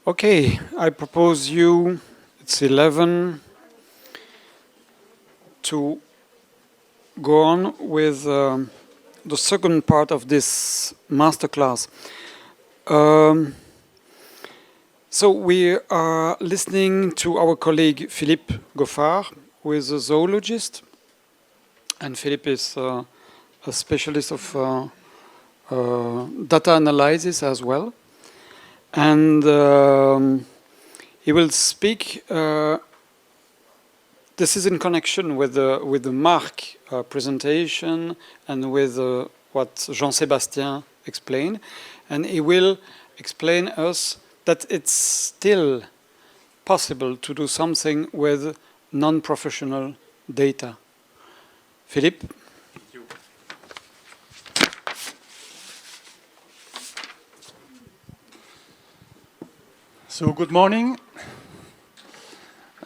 Okay, I propose you, it's 11, to go on with the second part of this masterclass. So we are listening to our colleague Philippe Goffard, who is a zoologist. And Philippe is a specialist of data analysis as well. And he will speak. This is in connection with the Marc presentation and with what Jean-Sébastien explained. And he will explain us that it's still possible to do something with non-professional data. Philippe? Thank you. So good morning.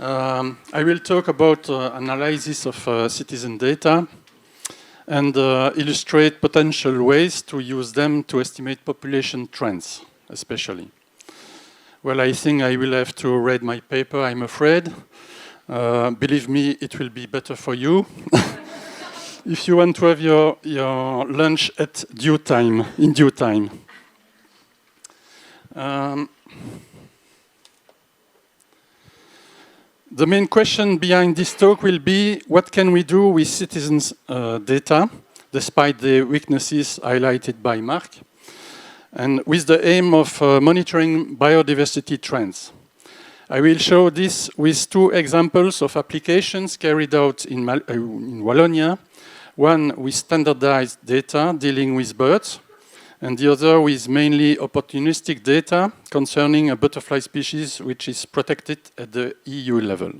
I will talk about analysis of citizen data and illustrate potential ways to use them to estimate population trends, especially. Well, I think I will have to read my paper, I'm afraid. Believe me, it will be better for you. If you want to have your lunch at due time, in due time. The main question behind this talk will be, what can we do with citizens' data, despite the weaknesses highlighted by Marc, and with the aim of monitoring biodiversity trends. I will show this with two examples of applications carried out in Wallonia, one with standardized data dealing with birds, and the other with mainly opportunistic data concerning a butterfly species which is protected at the EU level.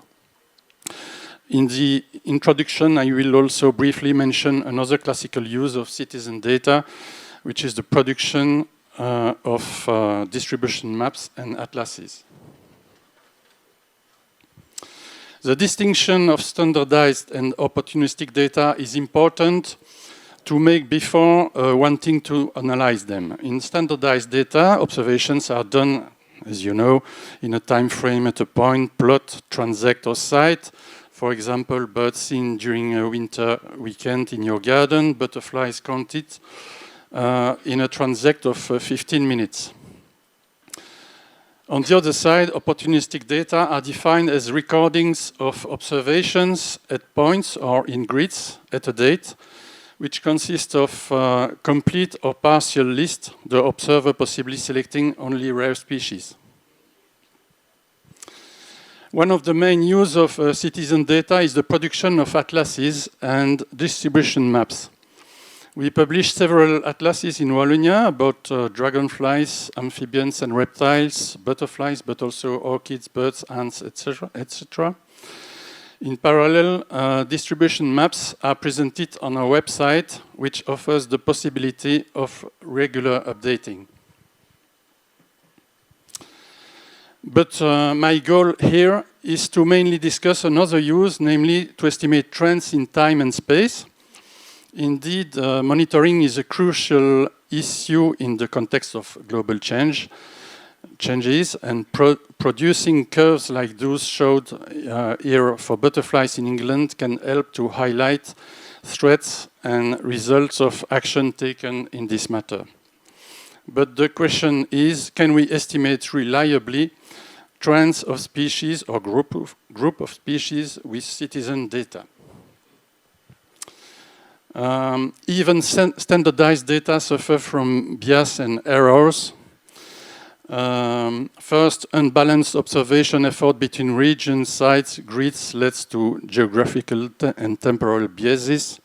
In the introduction, I will also briefly mention another classical use of citizen data, which is the production of distribution maps and atlases. The distinction of standardized and opportunistic data is important to make before wanting to analyze them. In standardized data, observations are done, as you know, in a time frame at a point, plot, transect, or site. For example, birds seen during a winter weekend in your garden, butterflies counted in a transect of 15 minutes. On the other side, opportunistic data are defined as recordings of observations at points or in grids at a date, which consists of complete or partial list, the observer possibly selecting only rare species. One of the main use of citizen data is the production of atlases and distribution maps. We published several atlases in Wallonia about dragonflies, amphibians and reptiles, butterflies, but also orchids, birds, ants, etc., etc. In parallel, distribution maps are presented on our website, which offers the possibility of regular updating. But my goal here is to mainly discuss another use, namely to estimate trends in time and space. Indeed, monitoring is a crucial issue in the context of global changes, and producing curves like those showed here for butterflies in England can help to highlight threats and results of action taken in this matter. But the question is, can we estimate reliably trends of species or group of species with citizen data? Even standardized data suffer from bias and errors. First, unbalanced observation effort between regions, sites, grids leads to geographical and temporal biases.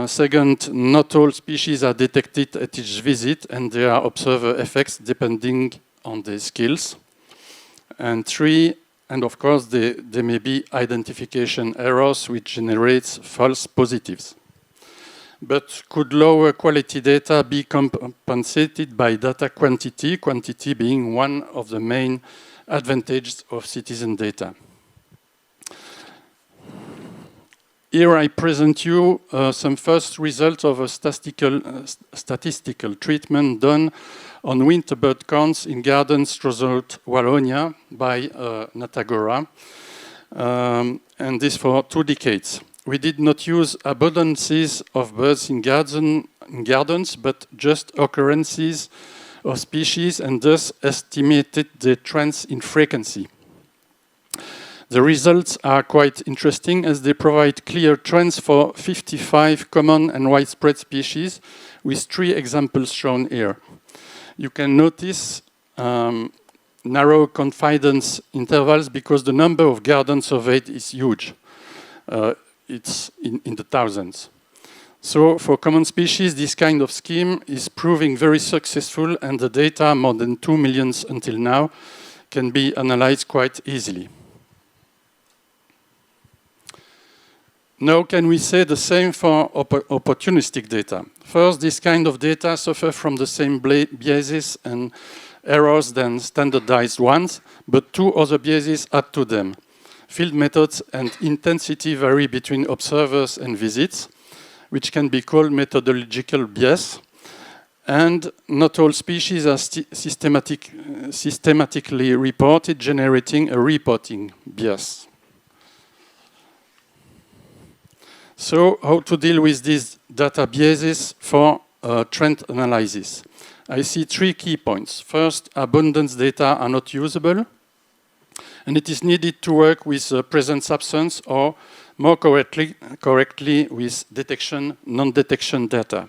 Second, not all species are detected at each visit, and there are observer effects depending on their skills. And three, and of course, there may be identification errors which generates false positives. But could lower quality data be compensated by data quantity, quantity being one of the main advantages of citizen data? here I present you some first results of a statistical treatment done on winterbird counts in gardens throughout Wallonia by Natagora, and this for 2 decades. We did not use abundances of birds in gardens, but just occurrences of species, and thus estimated the trends in frequency. The results are quite interesting as they provide clear trends for 55 common and widespread species, with 3 examples shown here. You can notice narrow confidence intervals because the number of gardens surveyed is huge. It's in the thousands. So for common species, this kind of scheme is proving very successful, and the data, more than 2 million until now, can be analyzed quite easily. Now, can we say the same for opportunistic data? First, this kind of data suffer from the same biases and errors than standardized ones, but 2 other biases add to them. Field methods and intensity vary between observers and visits, which can be called methodological bias. And not all species are systematically reported, generating a reporting bias. So, how to deal with these data biases for trend analysis? I see 3 key points. First, abundance data are not usable, and it is needed to work with presence absence, or more correctly with detection, non-detection data.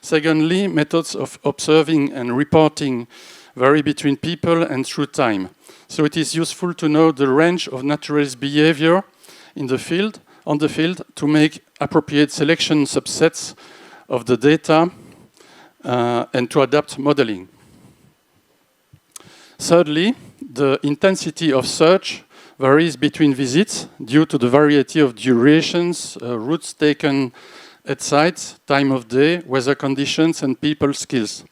Secondly, methods of observing and reporting vary between people and through time. So it is useful to know the range of naturalist behavior in the field, on the field, to make appropriate selection subsets of the data and to adapt modeling. Thirdly, the intensity of search varies between visits due to the variety of durations, routes taken at sites, time of day, weather conditions, and people skills.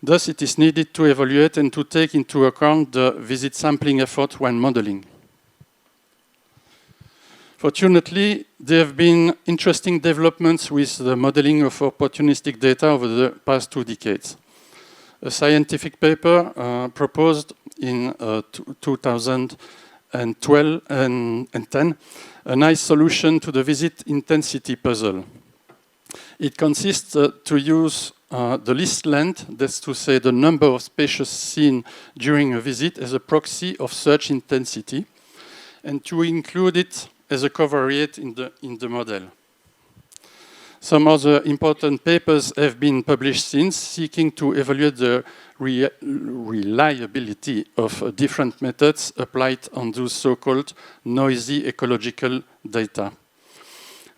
Thus, it is needed to evaluate and to take into account the visit sampling effort when modeling. Fortunately, there have been interesting developments with the modeling of opportunistic data over the past 2 decades. A scientific paper proposed in 2012 and 10 a nice solution to the visit intensity puzzle. It consists to use the list length, that's to say the number of species seen during a visit, as a proxy of search intensity, and to include it as a covariate in the model. Some other important papers have been published since, seeking to evaluate the reliability of different methods applied on those so-called noisy ecological data.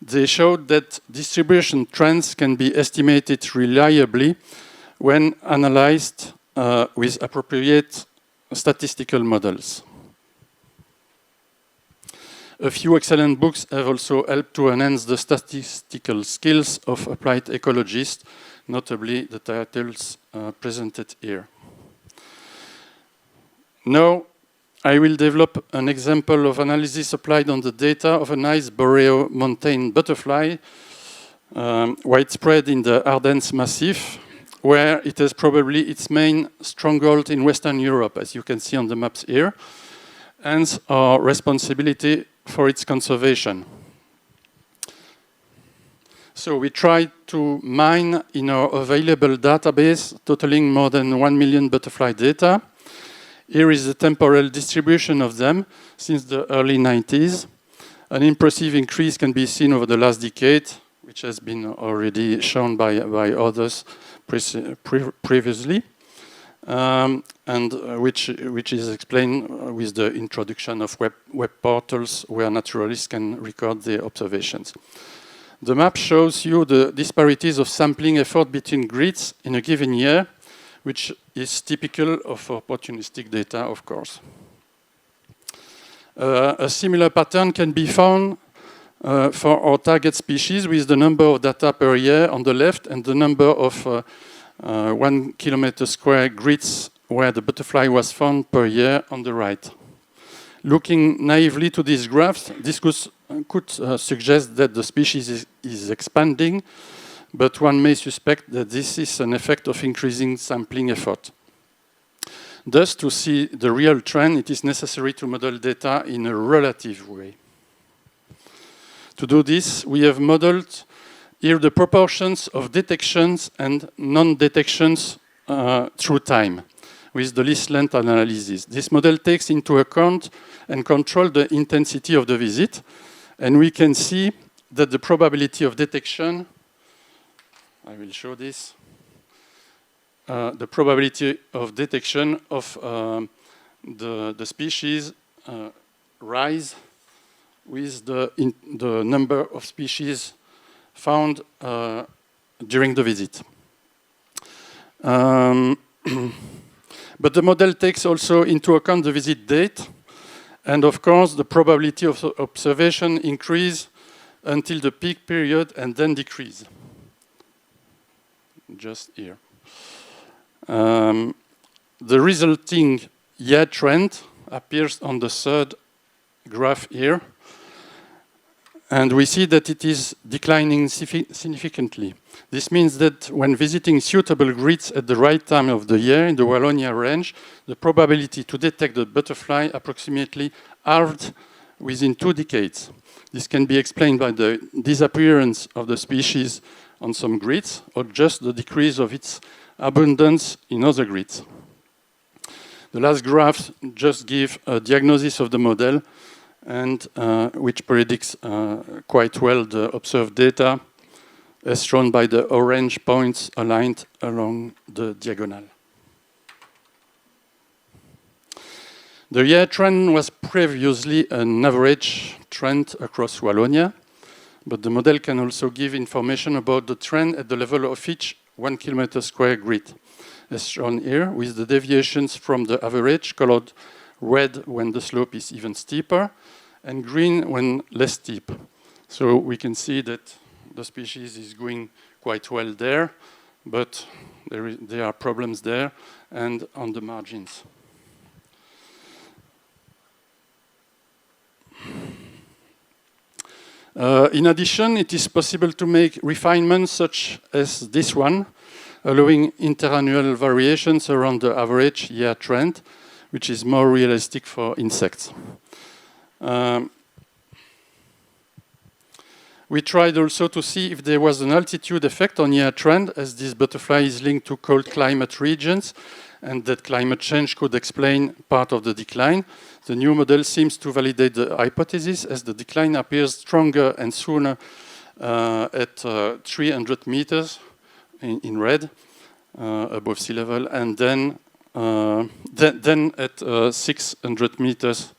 They showed that distribution trends can be estimated reliably when analyzed with appropriate statistical models. A few excellent books have also helped to enhance the statistical skills of applied ecologists, notably the titles presented here. Now, I will develop an example of analysis applied on the data of a nice boreal mountain butterfly, widespread in the Ardennes Massif, where it has probably its main stronghold in Western Europe, as you can see on the maps here, hence our responsibility for its conservation. So we tried to mine in our available database, totaling more than 1 million butterfly data. Here is the temporal distribution of them since the early 90s. An impressive increase can be seen over the last decade, which has been already shown by others previously, and which is explained with the introduction of web portals where naturalists can record their observations. The map shows you the disparities of sampling effort between grids in a given year, which is typical of opportunistic data, of course. A similar pattern can be found for our target species with the number of data per year on the left and the number of 1 kilometer square grids where the butterfly was found per year on the right. Looking naively to these graphs, this could suggest that the species is expanding, but one may suspect that this is an effect of increasing sampling effort. Thus, to see the real trend, it is necessary to model data in a relative way. To do this, we have modeled here the proportions of detections and non-detections through time with the least length analysis. This model takes into account and controls the intensity of the visit, and we can see that the probability of detection, I will show this, the probability of detection of the species rise with the number of species found during the visit. But the model takes also into account the visit date, and of course the probability of observation increase until the peak period and then decrease. Just here. The resulting year trend appears on the third graph here, and we see that it is declining significantly. This means that when visiting suitable grids at the right time of the year in the Wallonia range, the probability to detect the butterfly approximately halved within 2 decades. This can be explained by the disappearance of the species on some grids, or just the decrease of its abundance in other grids. The last graph just gives a diagnosis of the model, and which predicts quite well the observed data, as shown by the orange points aligned along the diagonal. The year trend was previously an average trend across Wallonia, but the model can also give information about the trend at the level of each 1 kilometer square grid, as shown here, with the deviations from the average colored red when the slope is even steeper, and green when less steep. So we can see that the species is going quite well there, but there are problems there and on the margins. In addition, it is possible to make refinements such as this one, allowing interannual variations around the average year trend, which is more realistic for insects. We tried also to see if there was an altitude effect on year trend, as this butterfly is linked to cold climate regions, and that climate change could explain part of the decline. The new model seems to validate the hypothesis, as the decline appears stronger and sooner at 300 meters in red above sea level, and then at 600 meters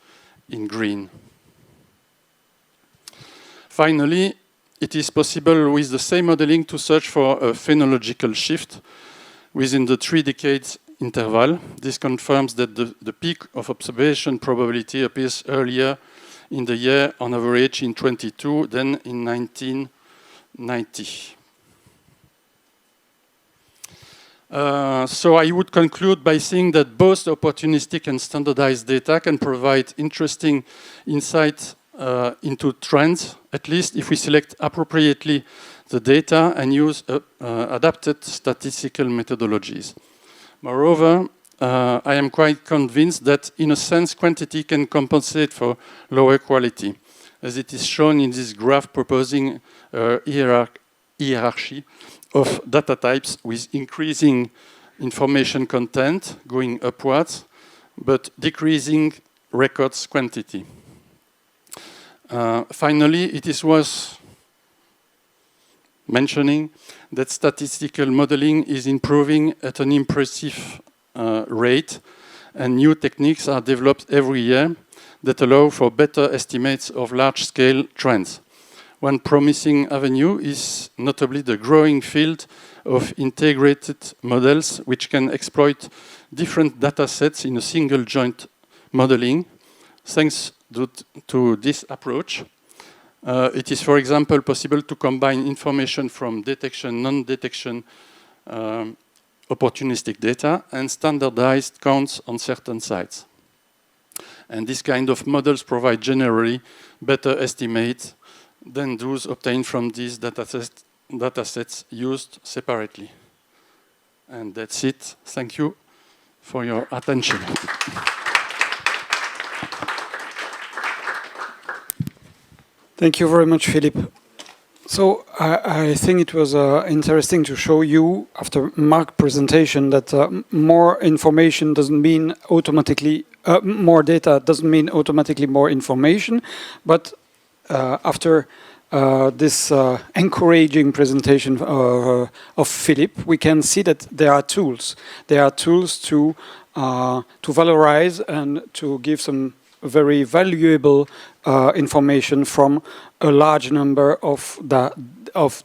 in green. Finally, it is possible with the same modeling to search for a phenological shift within the 3 decades interval. This confirms that the peak of observation probability appears earlier in the year, on average in 22 than in 1990. So I would conclude by saying that both opportunistic and standardized data can provide interesting insight into trends, at least if we select appropriately the data and use adapted statistical methodologies. Moreover, I am quite convinced that, in a sense, quantity can compensate for lower quality, as it is shown in this graph proposing a hierarchy of data types with increasing information content going upwards, but decreasing records quantity. Finally, it is worth mentioning that statistical modeling is improving at an impressive rate, and new techniques are developed every year that allow for better estimates of large-scale trends. One promising avenue is notably the growing field of integrated models, which can exploit different data sets in a single joint modeling. Thanks to this approach, it is, for example, possible to combine information from detection, non-detection, opportunistic data, and standardized counts on certain sites. And this kind of models provide generally better estimates than those obtained from these datasets used separately. And that's it. Thank you for your attention. Thank you very much, Philippe. So I think it was interesting to show you, after Mark's presentation, that more information doesn't mean automatically, more data doesn't mean automatically more information, but after this encouraging presentation of Philippe, we can see that there are tools. There are tools to valorize and to give some very valuable information from a large number of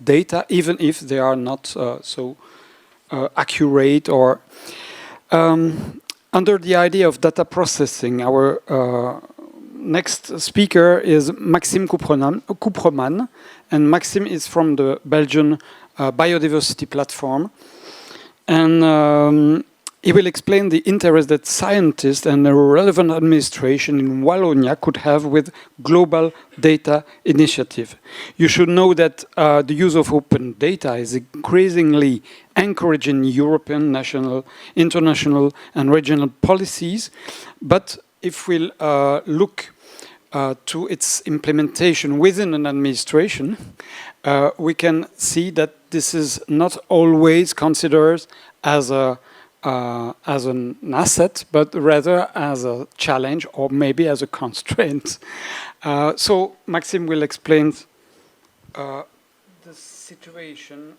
data, even if they are not so accurate. Or under the idea of data processing, our next speaker is Maxime Coupreman, and Maxime is from the Belgian biodiversity platform, and he will explain the interest that scientists and the relevant administration in Wallonia could have with global data initiative. You should know that the use of open data is increasingly encouraged in European, national, international and regional policies. But if we look to its implementation within an administration, we can see that this is not always considered as an asset, but rather as a challenge or maybe as a constraint. So Maxime will explain the situation.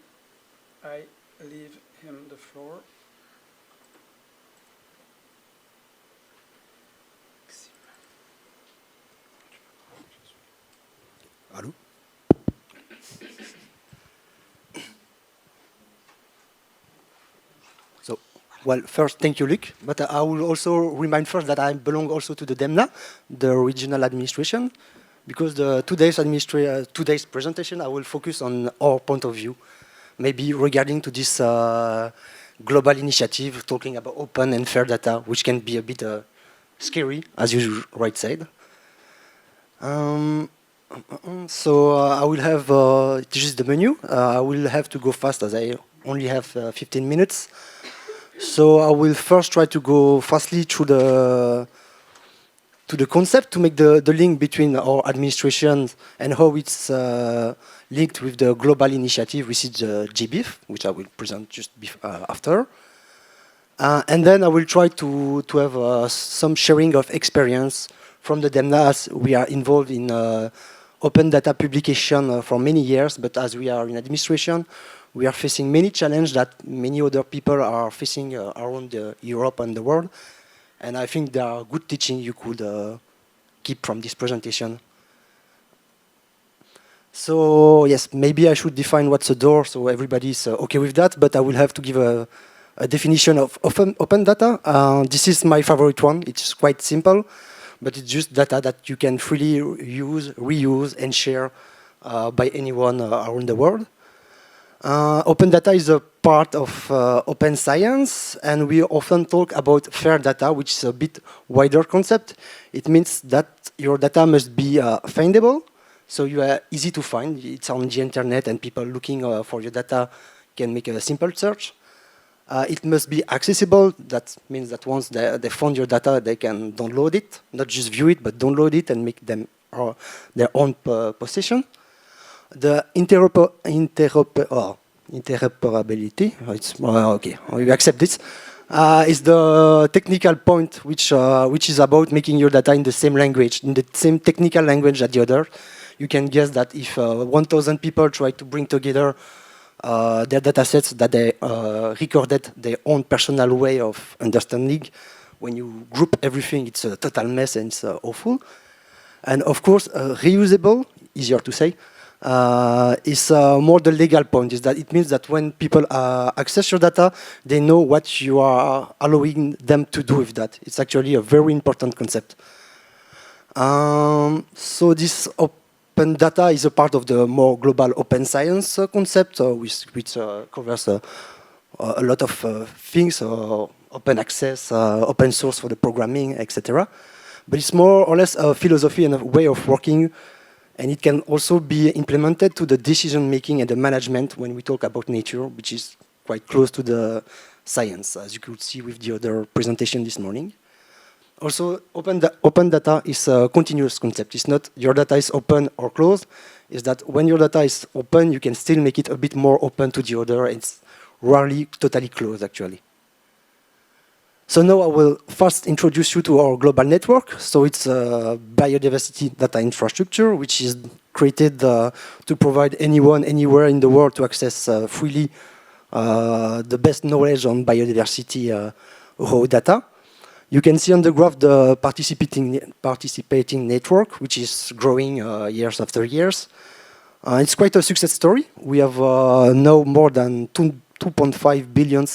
I leave him the floor. Allô? Well, first, thank you, Luc. But I will also remind first that I belong also to the DEMNA, the regional administration, because the today's presentation, I will focus on our point of view, maybe regarding to this global initiative, talking about open and fair data, which can be a bit scary, as you right said. So I will have, this is the menu. I will have to go fast as I only have 15 minutes. So I will first try to go fastly through the concept to make the link between our administration and how it's linked with the global initiative, which is the GBIF, which I will present just after. And then I will try to have some sharing of experience from the DEMNA, as we are involved in open data publication for many years, but as we are in administration, we are facing many challenges that many other people are facing around Europe and the world. And I think there are good teaching you could keep from this presentation. So yes, maybe I should define what's a door so everybody's okay with that, but I will have to give a definition of open data. This is my favorite one. It's quite simple, but it's just data that you can freely use, reuse, and share by anyone around the world. Open data is a part of open science, and we often talk about fair data, which is a bit wider concept. It means that your data must be findable, so you are easy to find. It's on the internet, and people looking for your data can make a simple search. It must be accessible. That means that once they found your data, they can download it, not just view it, but download it and make them their own possession. The interoperability, it's okay, we accept this, is the technical point which is about making your data in the same language, in the same technical language as the other. You can guess that if 1,000 people try to bring together their data sets that they recorded their own personal way of understanding, when you group everything, it's a total mess and it's awful. And of course, reusable, easier to say, is more the legal point, is that it means that when people access your data, they know what you are allowing them to do with that. It's actually a very important concept. So this open data is a part of the more global open science concept, which covers a lot of things, open access, open source for the programming, etc. but it's more or less a philosophy and a way of working, and it can also be implemented to the decision making and the management when we talk about nature, which is quite close to the science, as you could see with the other presentation this morning. Also, open data is a continuous concept. It's not your data is open or closed. It's that when your data is open, you can still make it a bit more open to the other. It's rarely totally closed, actually. So now I will first introduce you to our global network. So it's a biodiversity data infrastructure, which is created to provide anyone, anywhere in the world to access freely the best knowledge on biodiversity raw data. You can see on the graph the participating network, which is growing years after years. It's quite a success story. We have now more than 2.5 billion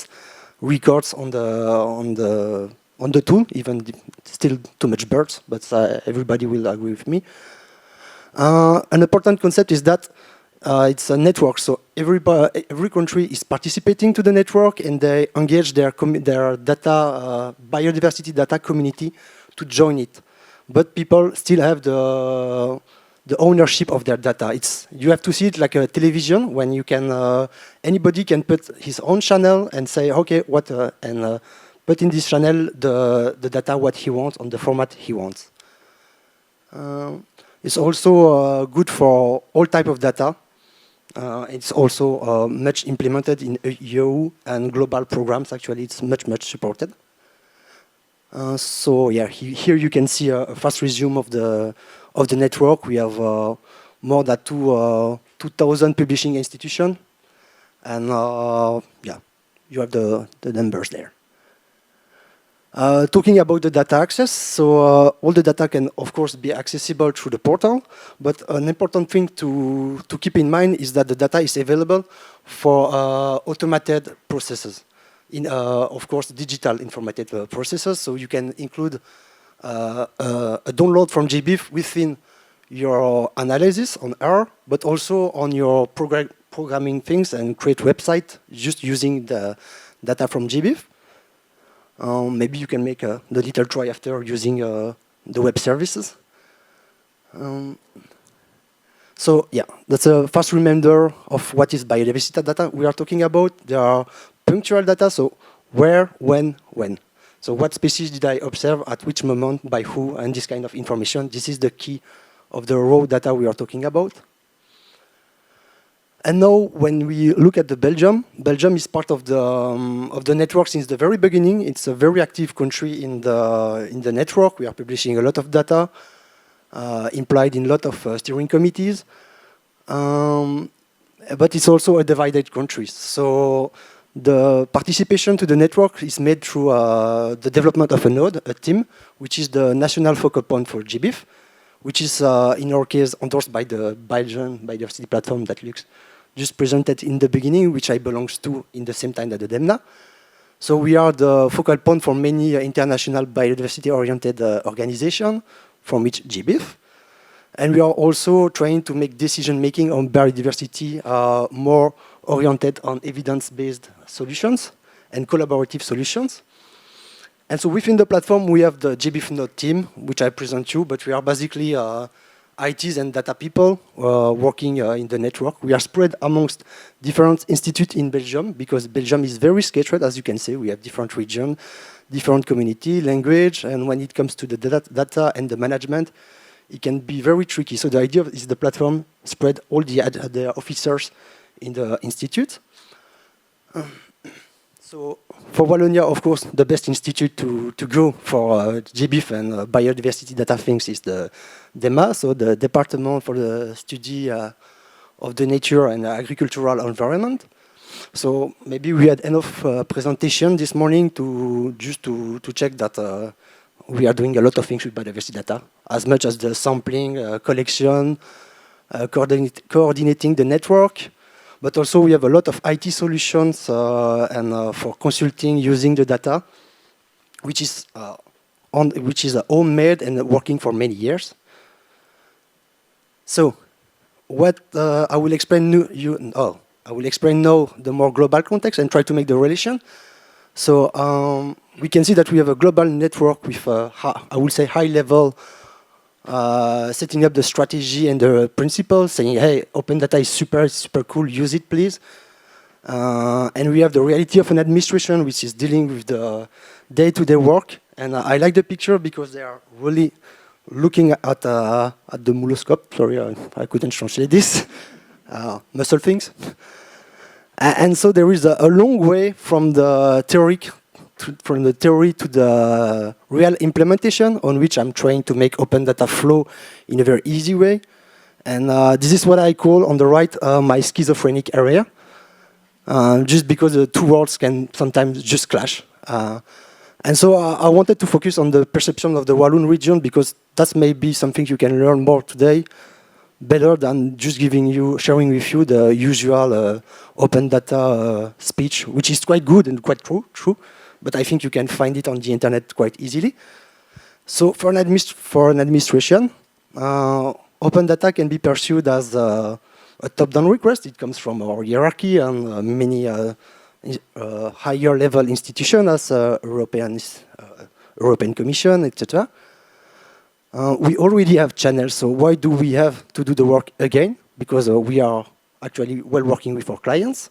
records on the tool, even still too much birds, but everybody will agree with me. An important concept is that it's a network, so every country is participating to the network, and they engage their data, biodiversity data community to join it. But people still have the ownership of their data. You have to see it like a television, when you can anybody can put his own channel and say, okay, put in this channel the data what he wants on the format he wants. It's also good for all type of data. It's also much implemented in EU and global programs. Actually, it's much supported. So yeah, here you can see a fast resume of the network. We have more than 2,000 publishing institutions, and yeah, you have the numbers there. Talking about the data access, so all the data can, of course, be accessible through the portal, but an important thing to keep in mind is that the data is available for automated processes, of course, digital informative processes, so you can include a download from GBIF within your analysis on R, but also on your programming things and create website just using the data from GBIF. Maybe you can make the little try after using the web services. So yeah, that's a fast reminder of what is biodiversity data we are talking about. There are punctual data, so where, when. So what species did I observe at which moment, by who, and this kind of information. This is the key of the raw data we are talking about. And now, when we look at Belgium is part of the network since the very beginning. It's a very active country in the network. We are publishing a lot of data, implied in a lot of steering committees. But it's also a divided country. So the participation to the network is made through the development of a node, a team, which is the national focal point for GBIF, which is, in our case, endorsed by the Belgian biodiversity platform that Lux just presented in the beginning, which I belongs to in the same time that the DEMNA. So we are the focal point for many international biodiversity-oriented organizations, from which GBIF. And we are also trying to make decision-making on biodiversity more oriented on evidence-based solutions and collaborative solutions. And so within the platform, we have the GBIF node team, which I present you, but we are basically ITs and data people working in the network. We are spread amongst different institutes in Belgium, because Belgium is very scattered, as you can see. We have different regions, different community, language, and when it comes to the data and the management, it can be very tricky. So the idea is the platform spread all the officers in the institute. So for Wallonia, of course, the best institute to go for GBIF and biodiversity data things is the DEMA, so the Department for the Study of the Nature and Agricultural Environment. So maybe we had enough presentation this morning to check that we are doing a lot of things with biodiversity data, as much as the sampling, collection, coordinating the network. But also we have a lot of IT solutions and for consulting using the data, which is homemade and working for many years. So, what I will explain now the more global context and try to make the relation. So we can see that we have a global network with, I would say, high level setting up the strategy and the principles, saying, hey, open data is super cool, use it, please. And we have the reality of an administration, which is dealing with the day-to-day work. And I like the picture because they are really looking at the muloscope. Sorry, I couldn't translate this. Muscle things. And so there is a long way from the theory to the real implementation, on which I'm trying to make open data flow in a very easy way. And this is what I call on the right my schizophrenic area, just because the two worlds can sometimes just clash. And so I wanted to focus on the perception of the Walloon region, because that's maybe something you can learn more today, better than just sharing with you the usual open data speech, which is quite good and quite true, but I think you can find it on the internet quite easily. So for an administration, open data can be pursued as a top-down request. It comes from our hierarchy and many higher level institutions as European Commission, etc. We already have channels, so why do we have to do the work again? Because we are actually well working with our clients.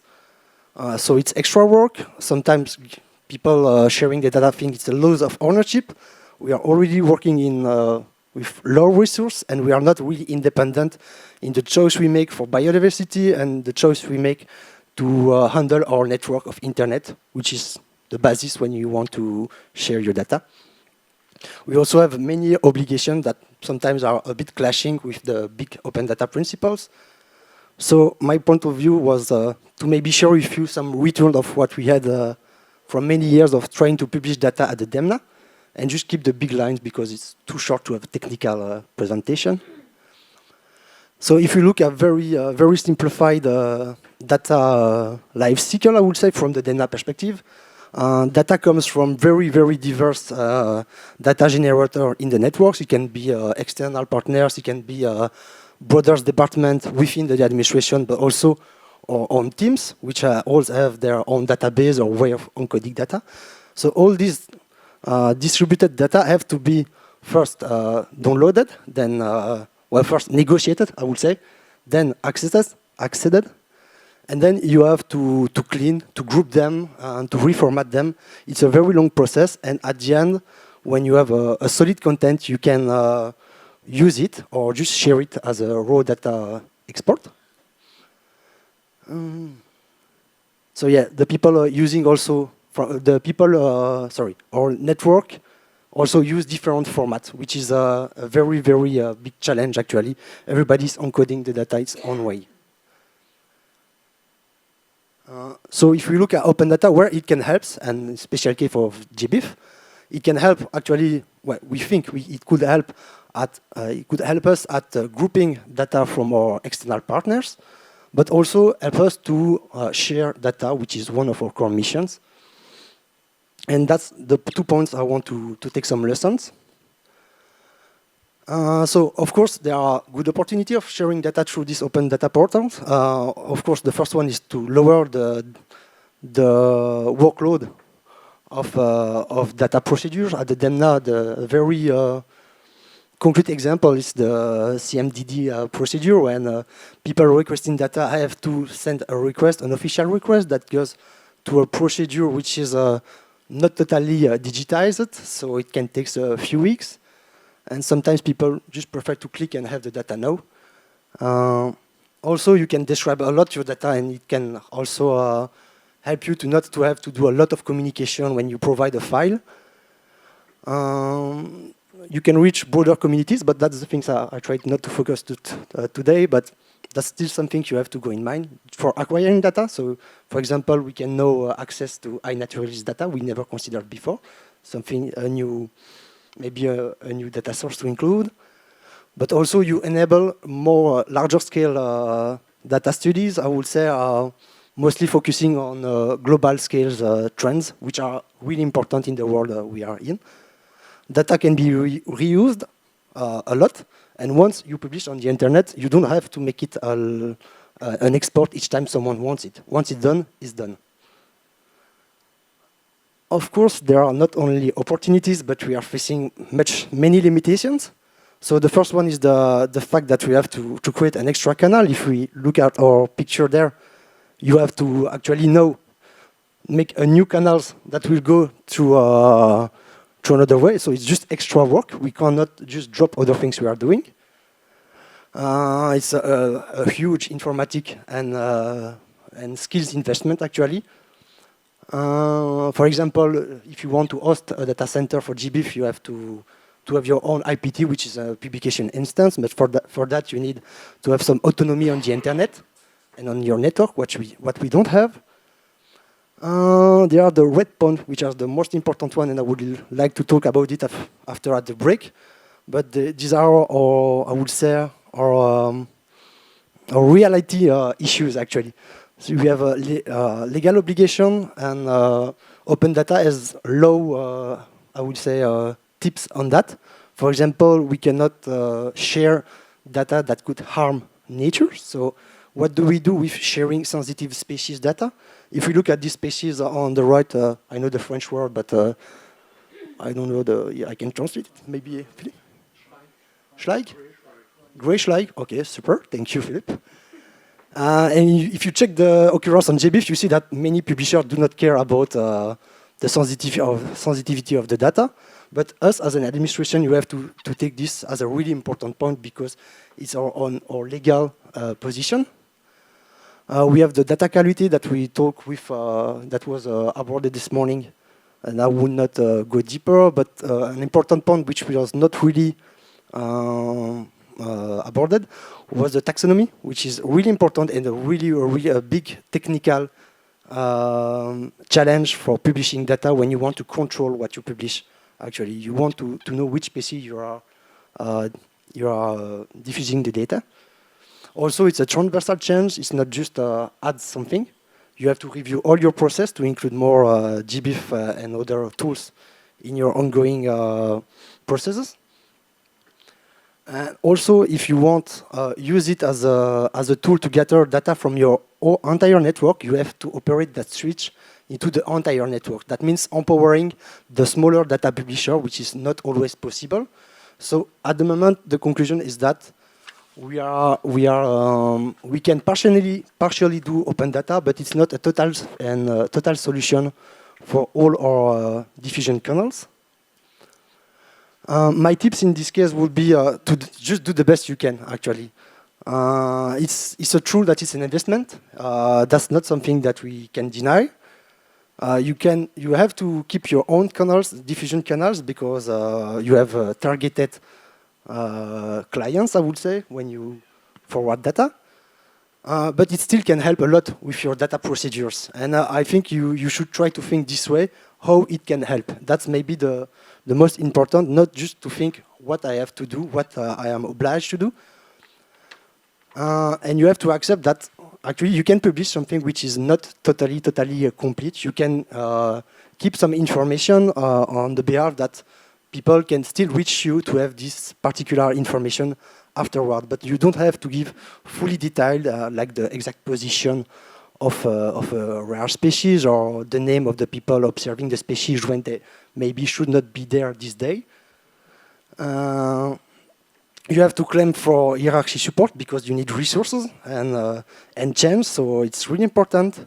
So it's extra work. Sometimes people sharing the data think it's a loss of ownership. We are already working with low resource, and we are not really independent in the choice we make for biodiversity and the choice we make to handle our network of internet, which is the basis when you want to share your data. We also have many obligations that sometimes are a bit clashing with the big open data principles. So my point of view was to maybe share with you some return of what we had from many years of trying to publish data at the DEMNA, and just keep the big lines because it's too short to have a technical presentation. So if you look at very simplified data life cycle, I would say, from the DEMNA perspective, data comes from very diverse data generator in the networks. It can be external partners, it can be broader department within the administration, but also our own teams, which all have their own database or way of encoding data. So all these distributed data have to be first downloaded, then first negotiated, I would say, then accessed, and then you have to clean, to group them, and to reformat them. It's a very long process, and at the end, when you have a solid content, you can use it or just share it as a raw data export. So yeah, the people are using also, our network also use different formats, which is a very big challenge actually. Everybody's encoding the data its own way. So if we look at open data, where it can help, and especially case for GBIF, it can help actually. Well, we think it could help us at grouping data from our external partners, but also help us to share data, which is one of our core missions. And that's the 2 points I want to take some lessons. So, of course, there are good opportunity of sharing data through these open data portals. Of course, the first one is to lower the workload of data procedures. At the DEMNA, the very concrete example is the CMDD procedure, when people requesting data have to send a request, an official request that goes to a procedure which is not totally digitized, so it can take a few weeks. And sometimes people just prefer to click and have the data now. Also, you can describe a lot your data, and it can also help you to not to have to do a lot of communication when you provide a file. You can reach broader communities, but that's the things I tried not to focus today, but that's still something you have to go in mind for acquiring data. So, for example, we can now access to iNaturalist data we never considered before, maybe a new data source to include. But also you enable more larger scale data studies, I would say, mostly focusing on global scale trends, which are really important in the world we are in. Data can be reused a lot, and once you publish on the internet, you don't have to make it an export each time someone wants it. Once it's done, it's done. of course, there are not only opportunities, but we are facing many limitations. So the first one is the fact that we have to create an extra canal. If we look at our picture there, you have to actually make a new canals that will go to another way. So it's just extra work. We cannot just drop other things we are doing. It's a huge informatic and skills investment, actually. For example, if you want to host a data center for GBIF, you have to have your own IPT, which is a publication instance. But for that, you need to have some autonomy on the internet and on your network, what we don't have. There are the red point, which are the most important one, and I would like to talk about it after at the break. But these are, I would say, our reality issues, actually. So we have a legal obligation, and open data has low, I would say, tips on that. For example, we cannot share data that could harm nature. So what do we do with sharing sensitive species data? If we look at these species on the right, I know the French word, but I don't know I can translate it. Maybe Philippe? Schleich? Gray Schleich. Okay, super. Thank you, Philippe. And if you check the occurrence on GBIF, you see that many publishers do not care about the sensitivity of the data. But us, as an administration, you have to take this as a really important point because it's our legal position. We have the data quality that we talk with, that was aborded this morning. And I will not go deeper, but an important point which was not really aborded was the taxonomy, which is really important and a really big technical challenge for publishing data when you want to control what you publish. Actually, you want to know which species you are diffusing the data. Also, it's a transversal change. It's not just add something. You have to review all your process to include more GBIF and other tools in your ongoing processes. And also, if you want use it as a tool to gather data from your entire network, you have to operate that switch into the entire network. That means empowering the smaller data publisher, which is not always possible. So at the moment, the conclusion is that we can partially do open data, but it's not a total solution for all our diffusion kernels. My tips in this case would be to just do the best you can, actually. It's a true that it's an investment. That's not something that we can deny. You have to keep your own kernels, diffusion kernels, because you have targeted clients, I would say, when you forward data. But it still can help a lot with your data procedures. And I think you should try to think this way, how it can help. That's maybe the most important, not just to think what I have to do, what I am obliged to do. And you have to accept that actually you can publish something which is not totally complete. You can keep some information on the behalf that people can still reach you to have this particular information afterward. But you don't have to give fully detailed, like the exact position of a rare species or the name of the people observing the species when they maybe should not be there this day. You have to claim for hierarchy support because you need resources and change, so it's really important.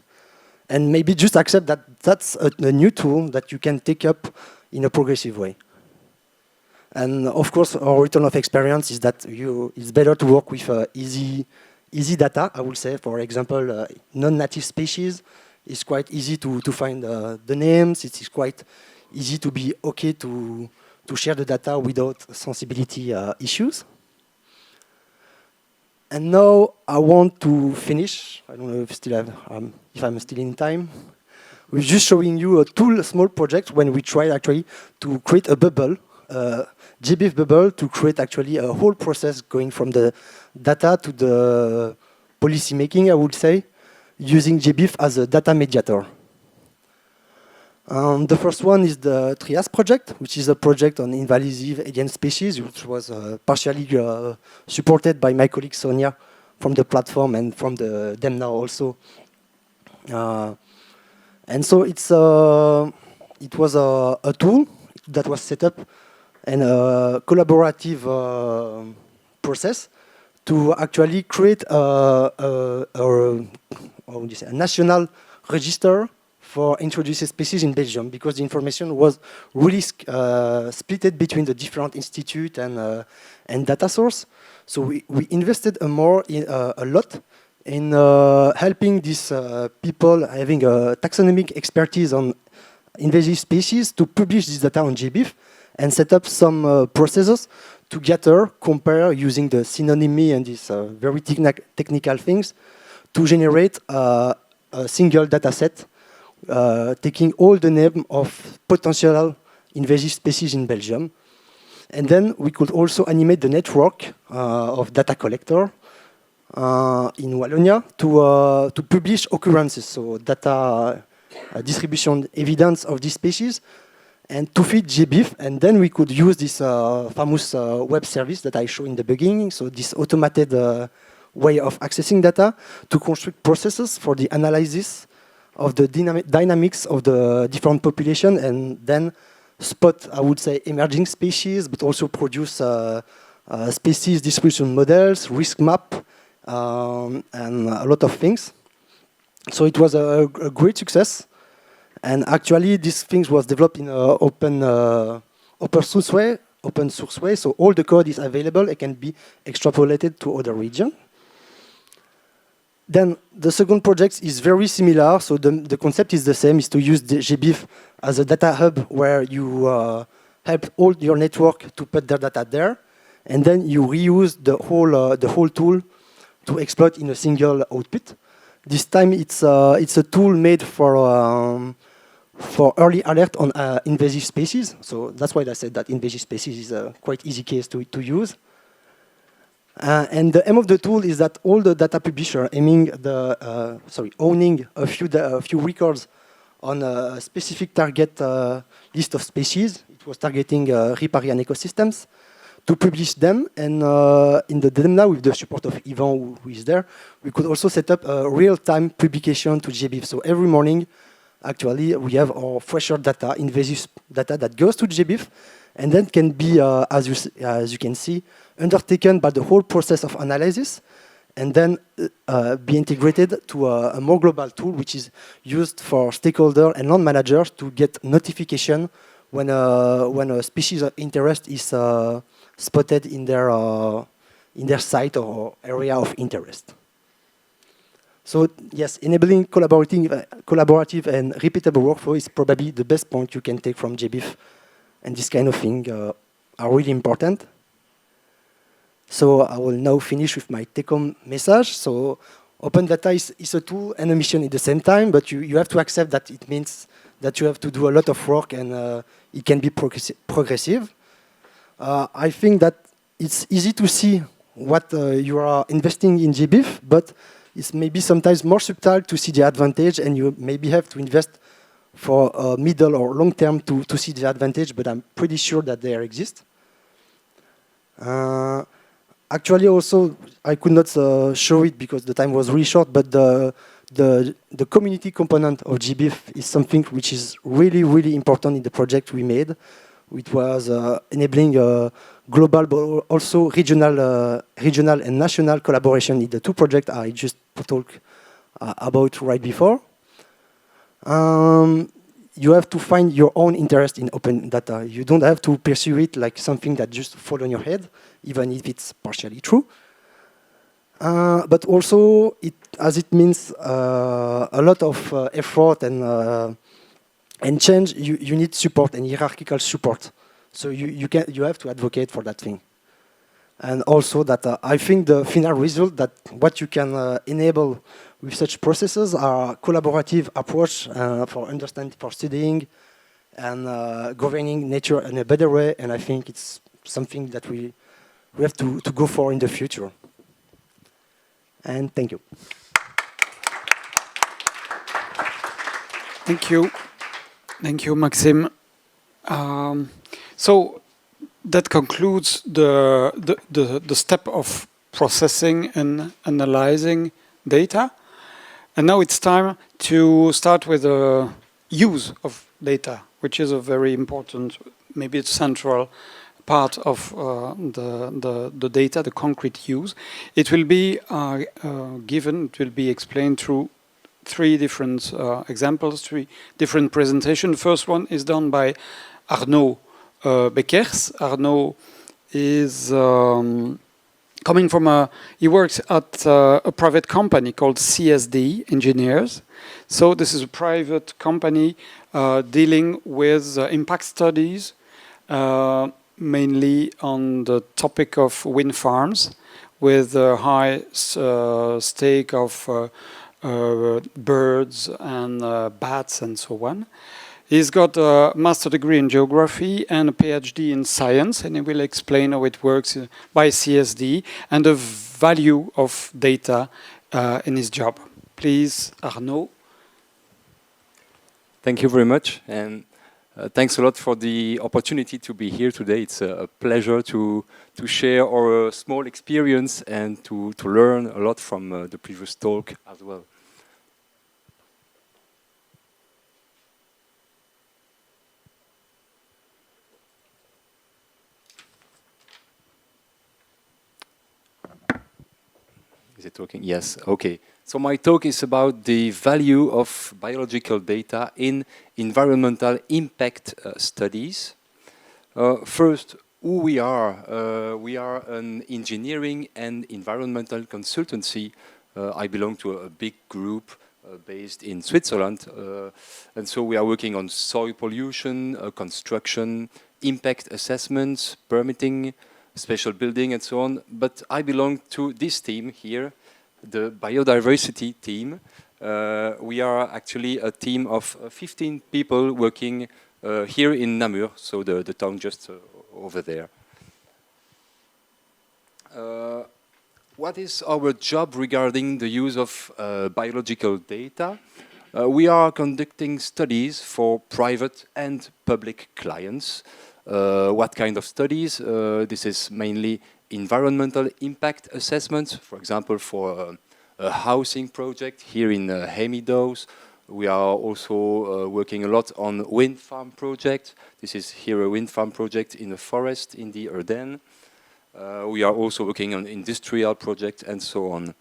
And maybe just accept that that's a new tool that you can take up in a progressive way. And of course, our return of experience is that it's better to work with easy data, I would say. For example, non-native species, it's quite easy to find the names. It's quite easy to be okay to share the data without sensibility issues. And now I want to finish. I don't know if I'm still in time. We're just showing you a small project when we tried actually to create a bubble, GBIF bubble, to create actually a whole process going from the data to the policy making, I would say, using GBIF as a data mediator. The first one is the Trias project, which is a project on invasive alien species, which was partially supported by my colleague Sonia from the platform and from them now also. And so it's it was a tool that was set up and a collaborative process to actually create a national register for introduced species in Belgium, because the information was really split between the different institute and data source. So we invested a lot in helping these people having a taxonomic expertise on invasive species to publish this data on GBIF and set up some processes to gather, compare using the synonymy and these very technical things to generate a single data set taking all the name of potential invasive species in Belgium. And then we could also animate the network of data collector in Wallonia to publish occurrences, so data distribution evidence of these species, and to feed GBIF. And then we could use this famous web service that I showed in the beginning, so this automated way of accessing data to construct processes for the analysis of the dynamics of the different population, and then spot, I would say, emerging species, but also produce species distribution models, risk map, and a lot of things. So it was a great success. And actually, this thing was developed in an open source way. So all the code is available. It can be extrapolated to other regions. Then the second project is very similar. So the concept is the same, is to use the GBIF as a data hub where you help all your network to put their data there. And then you reuse the whole tool to exploit in a single output. This time it's a tool made for early alert on invasive species. So that's why I said that invasive species is a quite easy case to use. And the aim of the tool is that all the data publisher owning a few records on a specific target list of species. It was targeting riparian ecosystems, to publish them. And in the DEMNA, with the support of Ivan, who is there, we could also set up a real-time publication to GBIF. So every morning, actually, we have our fresher data, invasive data that goes to GBIF, and then can be, as you can see, undertaken by the whole process of analysis, and then be integrated to a more global tool, which is used for stakeholder and land managers to get notification when a species of interest is spotted in their site or area of interest. So yes, enabling collaborative and repeatable workflow is probably the best point you can take from GBIF, and this kind of thing are really important. So I will now finish with my take-home message. So open data is a tool and a mission at the same time, but you have to accept that it means that you have to do a lot of work, and it can be progressive. I think that it's easy to see what you are investing in GBIF, but it's maybe sometimes more subtle to see the advantage, and you maybe have to invest for middle or long term to see the advantage, but I'm pretty sure that they exist. Actually, also, I could not show it because the time was really short, but the community component of GBIF is something which is really, really important in the project we made. It was enabling global, but also regional and national collaboration in the two projects I just talked about right before. You have to find your own interest in open data. You don't have to pursue it like something that just falls on your head, even if it's partially true. But also, as it means a lot of effort and change, you need support and hierarchical support. So you have to advocate for that thing. And also that I think the final result, that what you can enable with such processes are collaborative approach for studying and governing nature in a better way. And I think it's something that we have to go for in the future. And thank you. Thank you. Thank you, Maxime. So that concludes the step of processing and analyzing data. And now it's time to start with the use of data. which is a very important, maybe it's central part of the data, the concrete use. It will be given, it will be explained through three different examples, three different presentations. The first one is done by Arnaud Beckers. Arnaud is coming from he works at a private company called CSD Engineers. So this is a private company dealing with impact studies, mainly on the topic of wind farms, with a high stake of birds and bats and so on. He's got a master degree in geography and a PhD in science, and he will explain how it works by CSD and the value of data in his job. Please, Arnaud. Thank you very much, and thanks a lot for the opportunity to be here today. It's a pleasure to share our small experience and to learn a lot from the previous talk as well. Is it talking? Yes, okay. So my talk is about the value of biological data in environmental impact studies. First, who we are. We are an engineering and environmental consultancy. I belong to a big group based in Switzerland. And so we are working on soil pollution, construction, impact assessments, permitting, special building and so on. But I belong to this team here, the biodiversity team. We are actually a team of 15 people working here in Namur, so the town just over there. What is our job regarding the use of biological data? We are conducting studies for private and public clients. What kind of studies? This is mainly environmental impact assessments, for example, for a housing project here in Hemidos. We are also working a lot on wind farm projects. This is here a wind farm project in a forest in the Ardennes. We are also working on industrial projects and so on.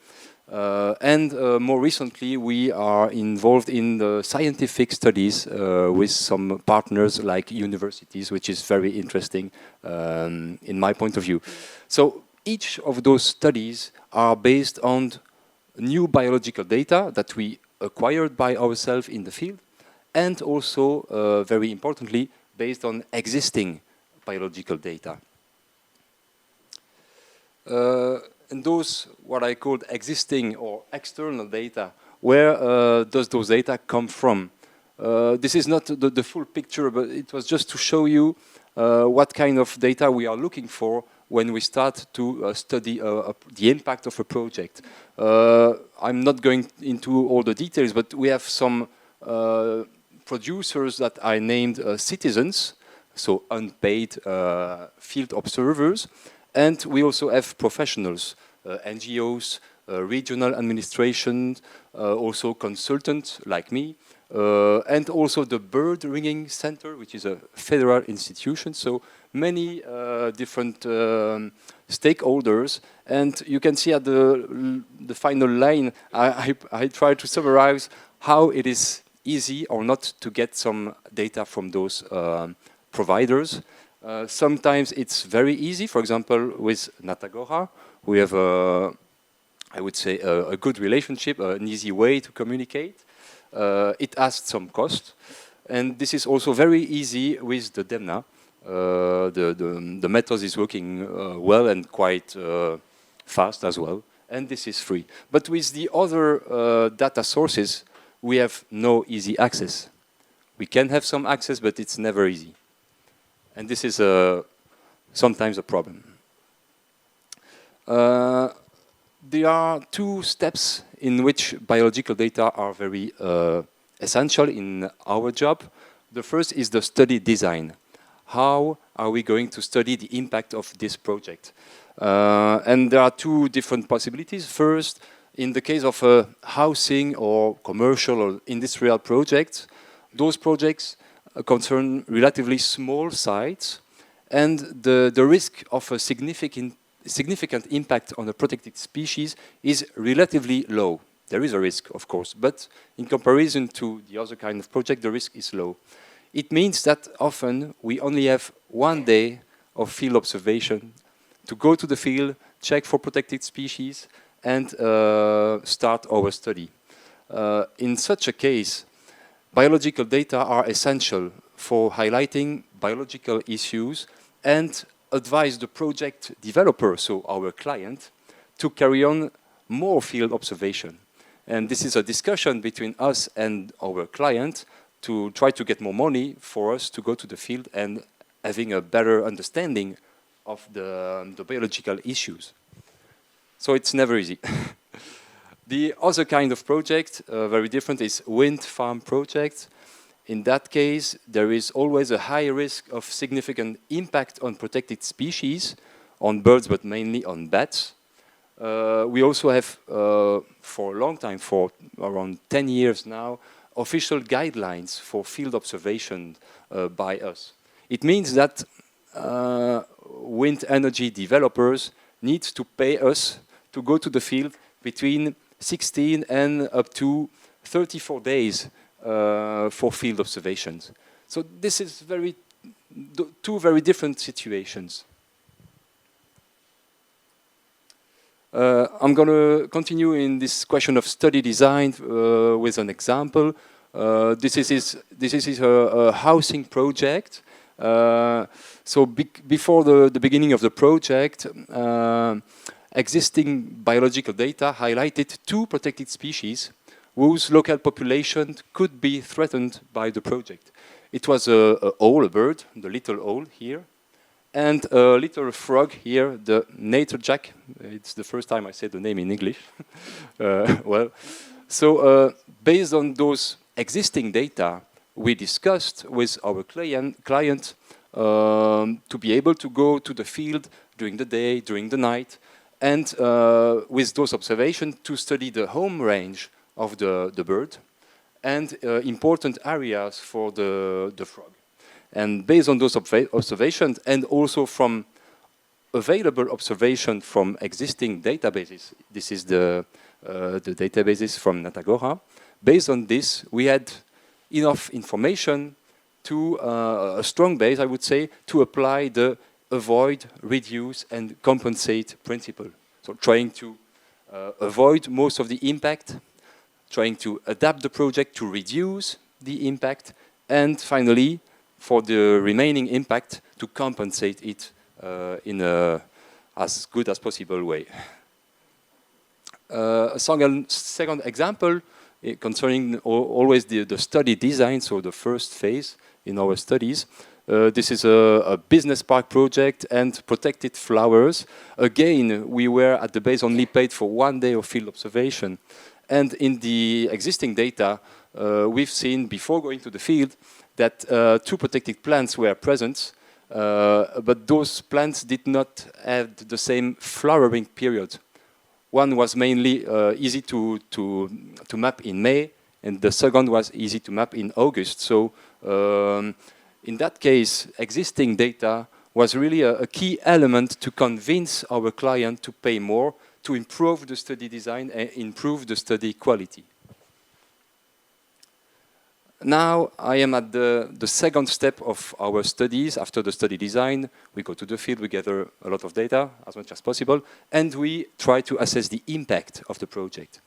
And more recently, we are involved in the scientific studies with some partners like universities, which is very interesting in my point of view. So each of those studies are based on new biological data that we acquired by ourselves in the field, and also, very importantly, based on existing biological data. And those, what I called existing or external data, where does those data come from? This is not the full picture, but it was just to show you what kind of data we are looking for when we start to study the impact of a project. I'm not going into all the details, but we have some producers that I named citizens, so unpaid field observers. And we also have professionals, NGOs, regional administration, also consultants like me, and also the Bird Ringing Center, which is a federal institution. So many different stakeholders. And you can see at the final line, I try to summarize how it is easy or not to get some data from those providers. Sometimes it's very easy. For example, with Natagora, we have, I would say, a good relationship, an easy way to communicate. It has some cost. And this is also very easy with the DEMNA. The method is working well and quite fast as well. And this is free. But with the other data sources, we have no easy access. We can have some access, but it's never easy. And this is sometimes a problem. There are two steps in which biological data are very essential in our job. The first is the study design. How are we going to study the impact of this project? And there are two different possibilities. First, in the case of a housing or commercial or industrial projects, those projects concern relatively small sites, and the risk of a significant impact on a protected species is relatively low. There is a risk, of course, but in comparison to the other kind of project, the risk is low. It means that often we only have 1 day of field observation to go to the field, check for protected species, and start our study. In such a case, biological data are essential for highlighting biological issues and advise the project developer, so our client, to carry on more field observation. And this is a discussion between us and our client to try to get more money for us to go to the field and having a better understanding of the biological issues. So it's never easy. The other kind of project, very different, is wind farm project. In that case, there is always a high risk of significant impact on protected species, on birds, but mainly on bats. We also have, for a long time, for around 10 years now, official guidelines for field observation by us. It means that wind energy developers need to pay us to go to the field between 16 and up to 34 days for field observations. So this is two very different situations. I'm going to continue in this question of study design with an example. This is a housing project. Before the beginning of the project, existing biological data highlighted 2 protected species whose local population could be threatened by the project. It was a owl, a bird, the little owl here, and a little frog here, the natterjack. It's the first time I say the name in English. Based on those existing data, we discussed with our client to be able to go to the field during the day, during the night, and with those observations to study the home range of the bird and important areas for the frog. And based on those observations and also from available observation from existing databases, this is the databases from Natagora, based on this we had enough information to a strong base, I would say, to apply the avoid, reduce and compensate principle. So trying to avoid most of the impact, trying to adapt the project to reduce the impact, and finally, for the remaining impact, to compensate it in as good as possible way. A second example concerning always the study design, so the first phase in our studies. This is a business park project and protected flowers. Again, we were at the base only paid for 1 day of field observation. And in the existing data, we've seen before going to the field that 2 protected plants were present, but those plants did not have the same flowering period. One was mainly easy to map in May, and the second was easy to map in August. So in that case, existing data was really a key element to convince our client to pay more, to improve the study design and improve the study quality. Now I am at the second step of our studies. After the study design, we go to the field, we gather a lot of data, as much as possible, and we try to assess the impact of the project.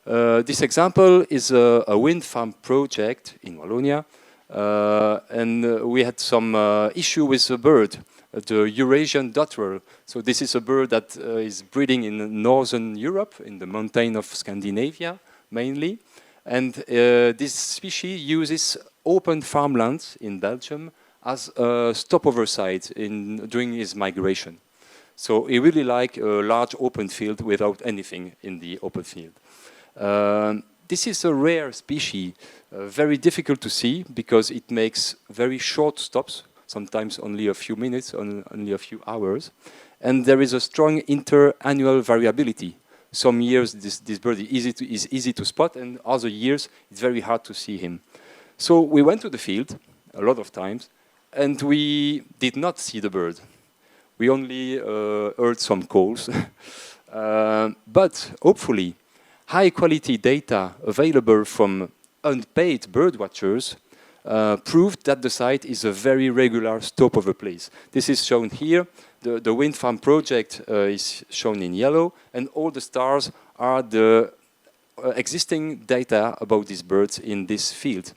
This example is a wind farm project in Wallonia, and we had some issue with a bird, the Eurasian dotterel. So this is a bird that is breeding in northern Europe, in the mountain of Scandinavia mainly. And this species uses open farmlands in Belgium as a stopover site during his migration. So he really likes a large open field without anything in the open field. This is a rare species, very difficult to see because it makes very short stops, sometimes only a few minutes, only a few hours. And there is a strong inter-annual variability. Some years this bird is easy to spot, and other years it's very hard to see him. So we went to the field a lot of times, and we did not see the bird. We only heard some calls. But hopefully, high-quality data available from unpaid bird watchers proved that the site is a very regular stopover place. This is shown here. The wind farm project is shown in yellow, and all the stars are the existing data about these birds in this field.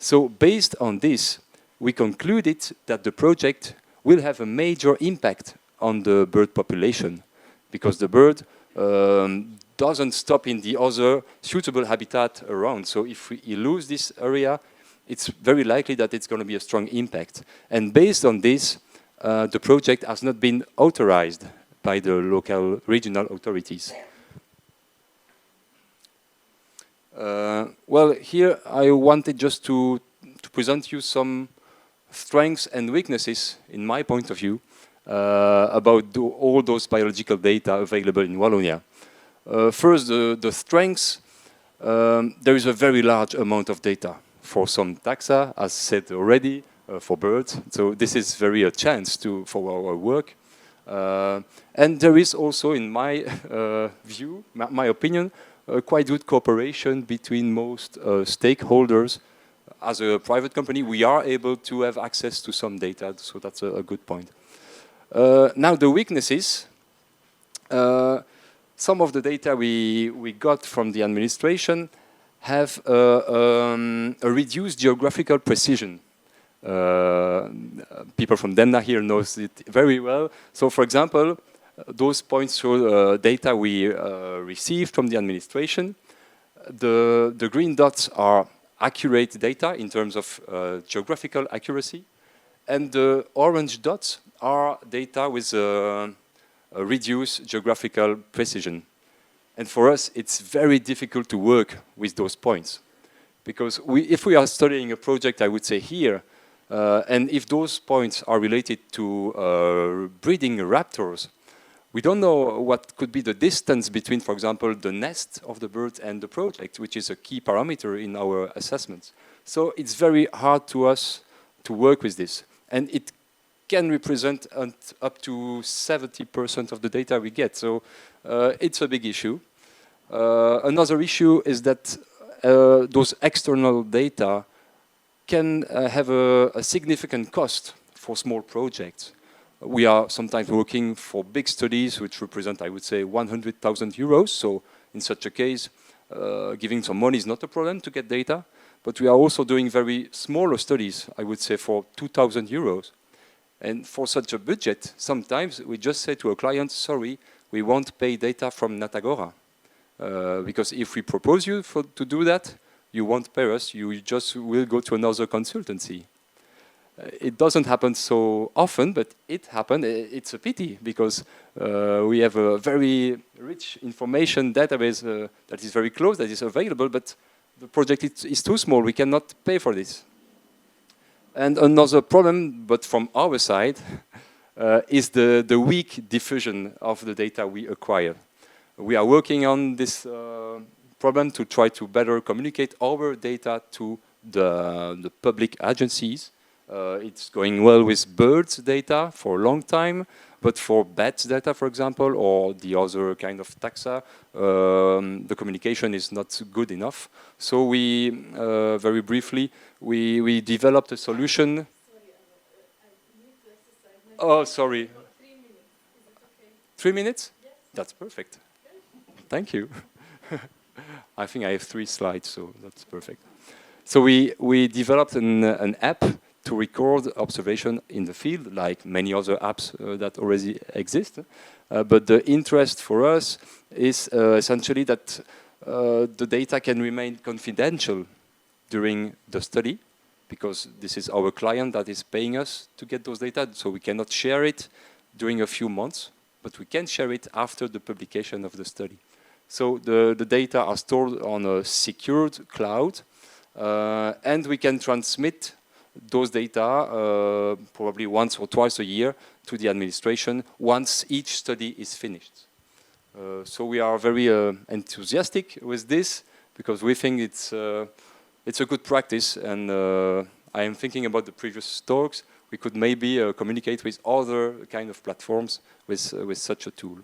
So based on this, we concluded that the project will have a major impact on the bird population, because the bird doesn't stop in the other suitable habitat around. So if we lose this area, it's very likely that it's going to be a strong impact. And based on this, the project has not been authorized by the local regional authorities. Well, here I wanted just to present you some strengths and weaknesses, in my point of view, about all those biological data available in Wallonia. First, the strengths. There is a very large amount of data for some taxa, as said already, for birds. So this is very a chance for our work. And there is also, in my view, my opinion, quite good cooperation between most stakeholders. As a private company, we are able to have access to some data, so that's a good point. Now the weaknesses. Some of the data we got from the administration have a reduced geographical precision. People from Demna here knows it very well. So for example, those points show data we received from the administration. The green dots are accurate data in terms of geographical accuracy, and the orange dots are data with a reduced geographical precision. And for us, it's very difficult to work with those points, because if we are studying a project, I would say here, and if those points are related to breeding raptors, we don't know what could be the distance between, for example, the nest of the bird and the project, which is a key parameter in our assessments. So it's very hard to us to work with this. And it can represent up to 70% of the data we get. So it's a big issue. Another issue is that those external data can have a significant cost for small projects. We are sometimes working for big studies which represent, I would say, 100,000 euros. So in such a case, giving some money is not a problem to get data. But we are also doing very smaller studies, I would say, for 2,000 euros. And for such a budget, sometimes we just say to a client, sorry, we won't pay data from Natagora. Because if we propose you to do that, you won't pay us, you just will go to another consultancy. It doesn't happen so often, but it happened. It's a pity, because we have a very rich information database that is very close, that is available, but the project is too small. We cannot pay for this. And another problem, but from our side, is the weak diffusion of the data we acquire. We are working on this problem to try to better communicate our data to the public agencies. It's going well with birds data for a long time, but for bats data, for example, or the other kind of taxa, the communication is not good enough. So we, very briefly, we developed a solution. Oh, sorry. 3 minutes? Yes. That's perfect. Thank you. I think I have 3 slides, so that's perfect. So we developed an app to record observation in the field, like many other apps that already exist. But the interest for us is essentially that the data can remain confidential during the study, because this is our client that is paying us to get those data, so we cannot share it during a few months, but we can share it after the publication of the study. So the data are stored on a secured cloud, and we can transmit those data probably once or twice a year to the administration once each study is finished. So we are very enthusiastic with this, because we think it's a good practice, and I am thinking about the previous talks. We could maybe communicate with other kind of platforms with such a tool.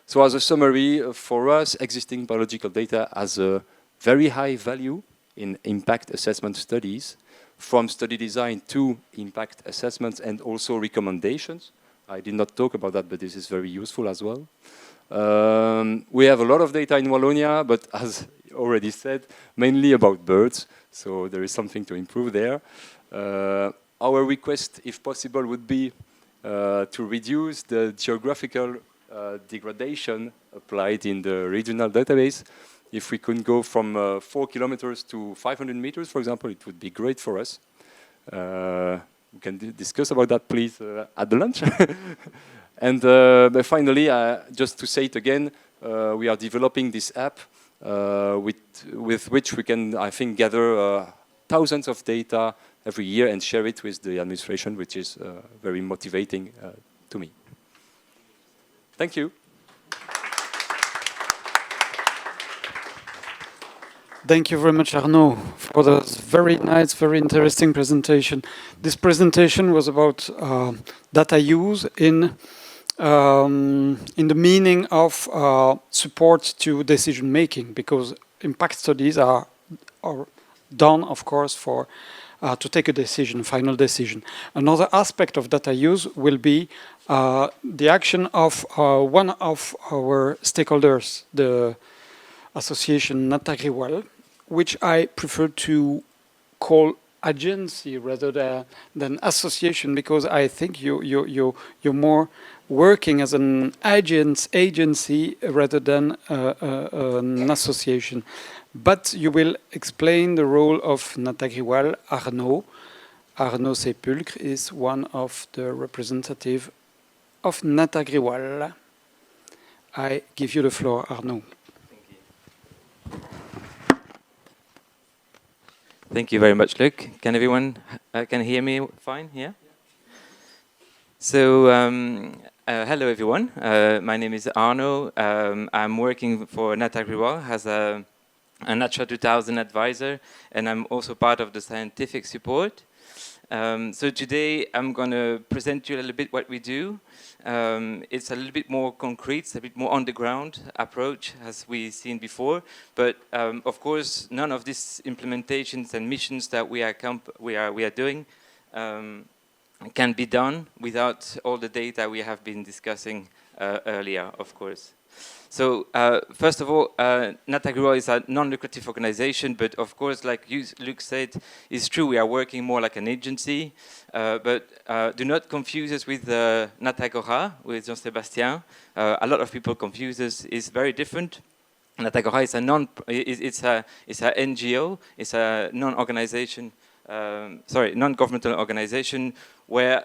So as a summary, for us, existing biological data has a very high value in impact assessment studies, from study design to impact assessments and also recommendations. I did not talk about that, but this is very useful as well. We have a lot of data in Wallonia, but as already said, mainly about birds, so there is something to improve there. Our request, if possible, would be to reduce the geographical degradation applied in the regional database. If we could go from 4 kilometers to 500 meters, for example, it would be great for us. We can discuss about that, please, at the lunch. And but finally, just to say it again, we are developing this app with which we can, I think, gather thousands of data every year and share it with the administration, which is very motivating to me. Thank you. Thank you very much, Arnaud, for this very nice, very interesting presentation. This presentation was about data use in the meaning of support to decision making, because impact studies are done, of course, for to take a decision, final decision. Another aspect of data use will be the action of one of our stakeholders, the association Natagriwal, which I prefer to call agency rather than association, because I think you're more working as an agency rather than an association. But you will explain the role of Natagriwal. Arnaud Sepulcre is one of the representatives of Natagriwal. I give you the floor, Arnaud. Thank you very much, Luc. Can everyone can hear me fine? Yeah. So hello everyone. My name is Arnaud. I'm working for Natagriwal as a Natura 2000 advisor, and I'm also part of the scientific support. So today I'm going to present you a little bit what we do. It's a little bit more concrete, it's a bit more on the ground approach as we've seen before. But of course, none of these implementations and missions that we are doing can be done without all the data we have been discussing earlier, of course. So first of all, Natagriwal is a non-lucrative organization, but of course, like Luc said, it's true we are working more like an agency, but do not confuse us with Natagora, with Jean-Sébastien. A lot of people confuse us. It's very different. Natagora is it's a NGO, it's a non-governmental organization where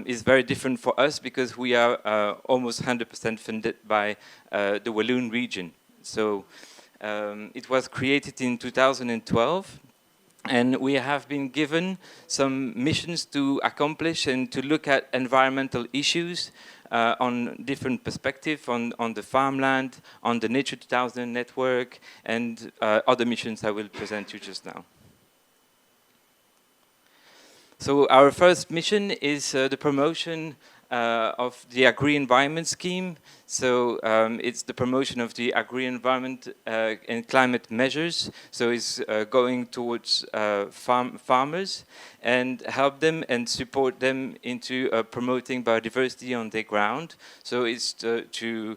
it's very different for us because we are almost 100% funded by the Walloon region. So it was created in 2012, and we have been given some missions to accomplish and to look at environmental issues on different perspectives, on the farmland, on the Nature 2000 network, and other missions I will present you just now. So our first mission is the promotion of the agri-environment scheme. So it's the promotion of the agri-environment and climate measures. So it's going towards farmers and help them and support them into promoting biodiversity on their ground. So it's to do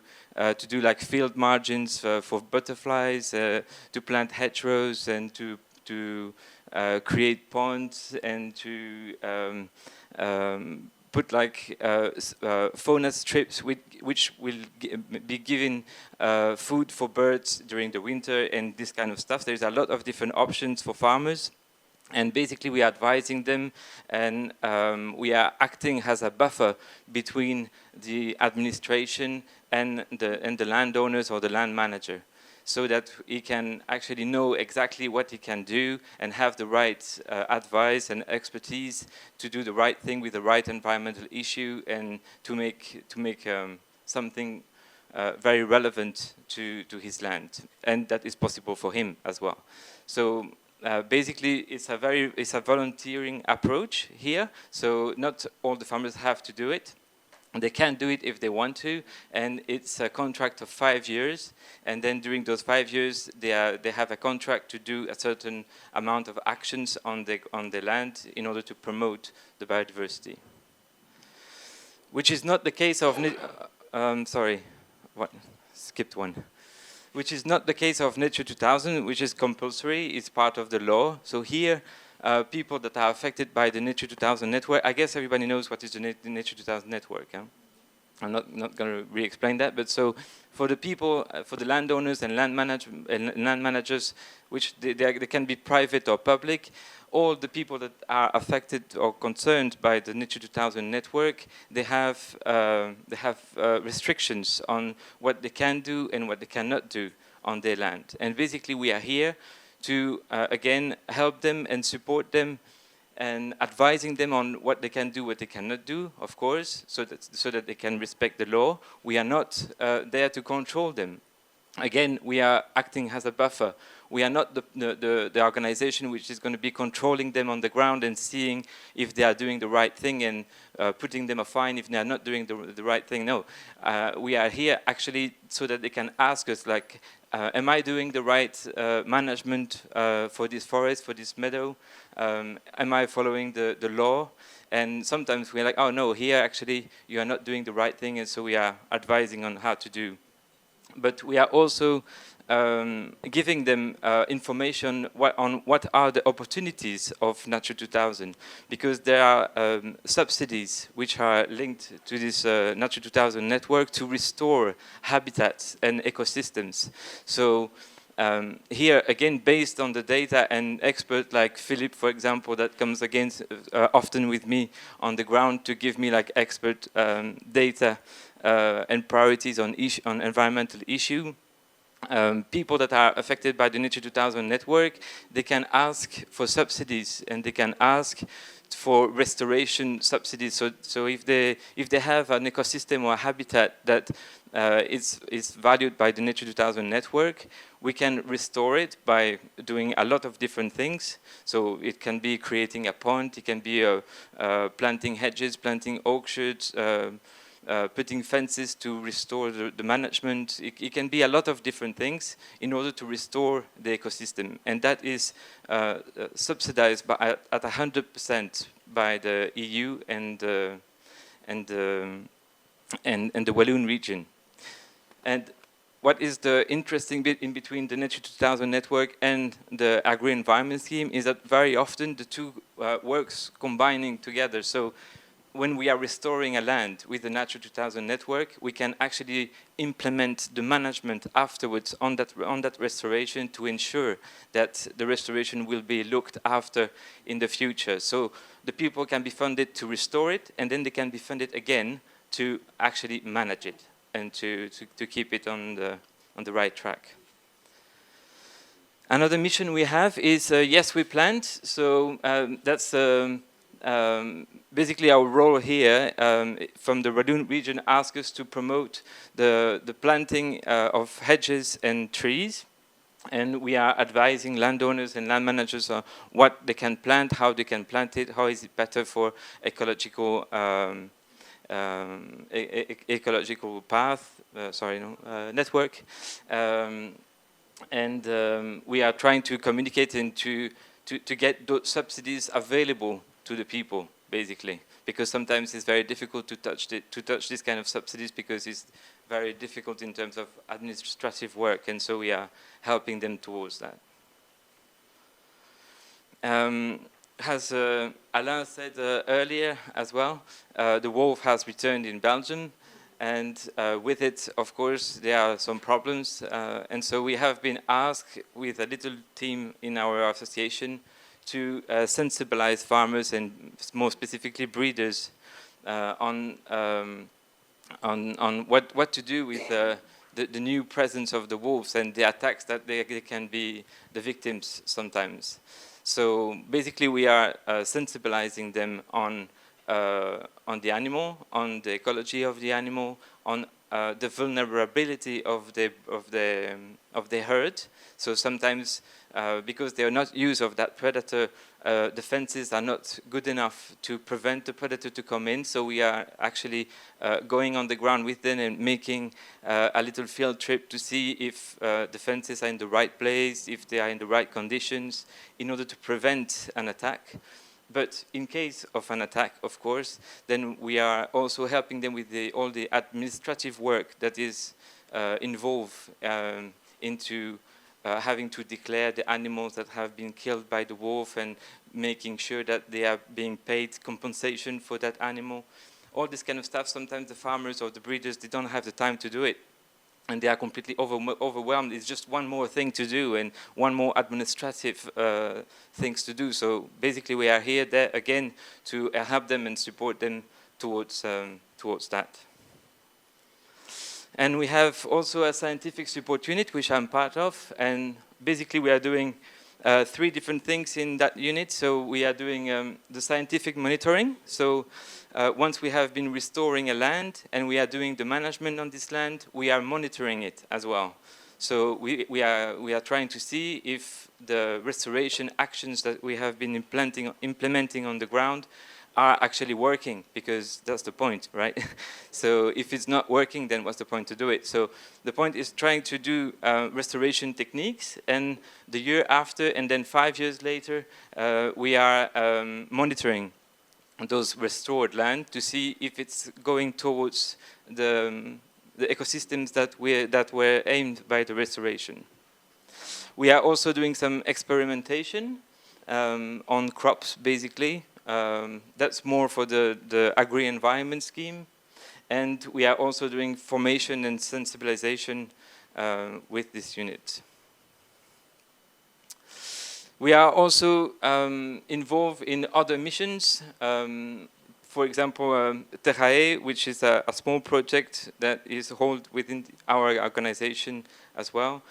like field margins for butterflies, to plant hedgerows, and to create ponds, and to put like fauna strips which will be giving food for birds during the winter and this kind of stuff. There's a lot of different options for farmers, and basically we are advising them, and we are acting as a buffer between the administration and the landowners or the land manager, so that he can actually know exactly what he can do and have the right advice and expertise to do the right thing with the right environmental issue, and to make something very relevant to his land, and that is possible for him as well. So basically, it's a volunteering approach here. So not all the farmers have to do it. They can do it if they want to, and it's a contract of 5 years. And then during those 5 years, they have a contract to do a certain amount of actions on the land in order to promote the biodiversity. Which is not the case of sorry, what? Skipped one. Which is not the case of Nature 2000, which is compulsory. It's part of the law. So here, people that are affected by the Nature 2000 network, I guess everybody knows what is the Nature 2000 network. Yeah? I'm not going to re-explain that, but so for the people, for the landowners and land managers, which they can be private or public, all the people that are affected or concerned by the Nature 2000 network, they have restrictions on what they can do and what they cannot do on their land. And basically, we are here to again help them and support them and advising them on what they can do, what they cannot do, of course, so that they can respect the law. We are not there to control them. Again, we are acting as a buffer. We are not the organization which is going to be controlling them on the ground and seeing if they are doing the right thing and putting them a fine if they are not doing the right thing. No, we are here actually so that they can ask us, like, am I doing the right management for this forest, for this meadow? Am I following the law? And sometimes we're like, oh no, here actually you are not doing the right thing, and so we are advising on how to do. But we are also giving them information on what are the opportunities of Nature 2000, because there are subsidies which are linked to this Nature 2000 network to restore habitats and ecosystems. So here, again, based on the data and experts like Philip, for example, that comes often with me on the ground to give me like expert data and priorities on environmental issue. People that are affected by the Nature 2000 network, they can ask for subsidies and they can ask for restoration subsidies. So if they have an ecosystem or a habitat that is valued by the Nature 2000 network, we can restore it by doing a lot of different things. So it can be creating a pond, it can be planting hedges, planting orchards, putting fences to restore the management. It can be a lot of different things in order to restore the ecosystem. And that is subsidized at 100% by the EU and the Walloon region. And what is the interesting bit in between the Nature 2000 network and the agri-environment scheme is that very often the two works combining together. So when we are restoring a land with the Nature 2000 network, we can actually implement the management afterwards on that restoration to ensure that the restoration will be looked after in the future. So the people can be funded to restore it, and then they can be funded again to actually manage it and to keep it on the right track. Another mission we have is Yes, We Plant. So that's basically our role here from the Walloon region asks us to promote the planting of hedges and trees. And we are advising landowners and land managers on what they can plant, how they can plant it, how is it better for ecological ecological path, network. And we are trying to communicate and to get those subsidies available to the people, basically, because sometimes it's very difficult to touch this kind of subsidies because it's very difficult in terms of administrative work, and so we are helping them towards that. As Alain said earlier as well, the wolf has returned in Belgium, and with it, of course, there are some problems, and so we have been asked with a little team in our association to sensibilize farmers and more specifically breeders on what to do with the new presence of the wolves and the attacks that they can be the victims sometimes. So basically we are sensibilizing them on the animal, on the ecology of the animal, on the vulnerability of the herd. So sometimes, because they are not used of that predator, the fences are not good enough to prevent the predator to come in. So we are actually going on the ground with them and making a little field trip to see if the fences are in the right place, if they are in the right conditions, in order to prevent an attack. But in case of an attack, of course, then we are also helping them with all the administrative work that is involved into having to declare the animals that have been killed by the wolf and making sure that they are being paid compensation for that animal. All this kind of stuff, sometimes the farmers or the breeders, they don't have the time to do it. And they are completely overwhelmed. It's just one more thing to do and one more administrative things to do. So basically we are here there again to help them and support them towards that. And we have also a scientific support unit, which I'm part of. And basically we are doing 3 different things in that unit. So we are doing the scientific monitoring. So once we have been restoring a land and we are doing the management on this land, we are monitoring it as well. So we are trying to see if the restoration actions that we have been implementing on the ground are actually working, because that's the point, right? So if it's not working, then what's the point to do it? So the point is trying to do restoration techniques, and the year after, and then 5 years later, we are monitoring those restored land to see if it's going towards the ecosystems that were aimed by the restoration. We are also doing some experimentation on crops, basically. That's more for the agri-environment scheme. And we are also doing formation and sensibilization with this unit. We are also involved in other missions. For example, Terrae, which is a small project that is held within our organization as well.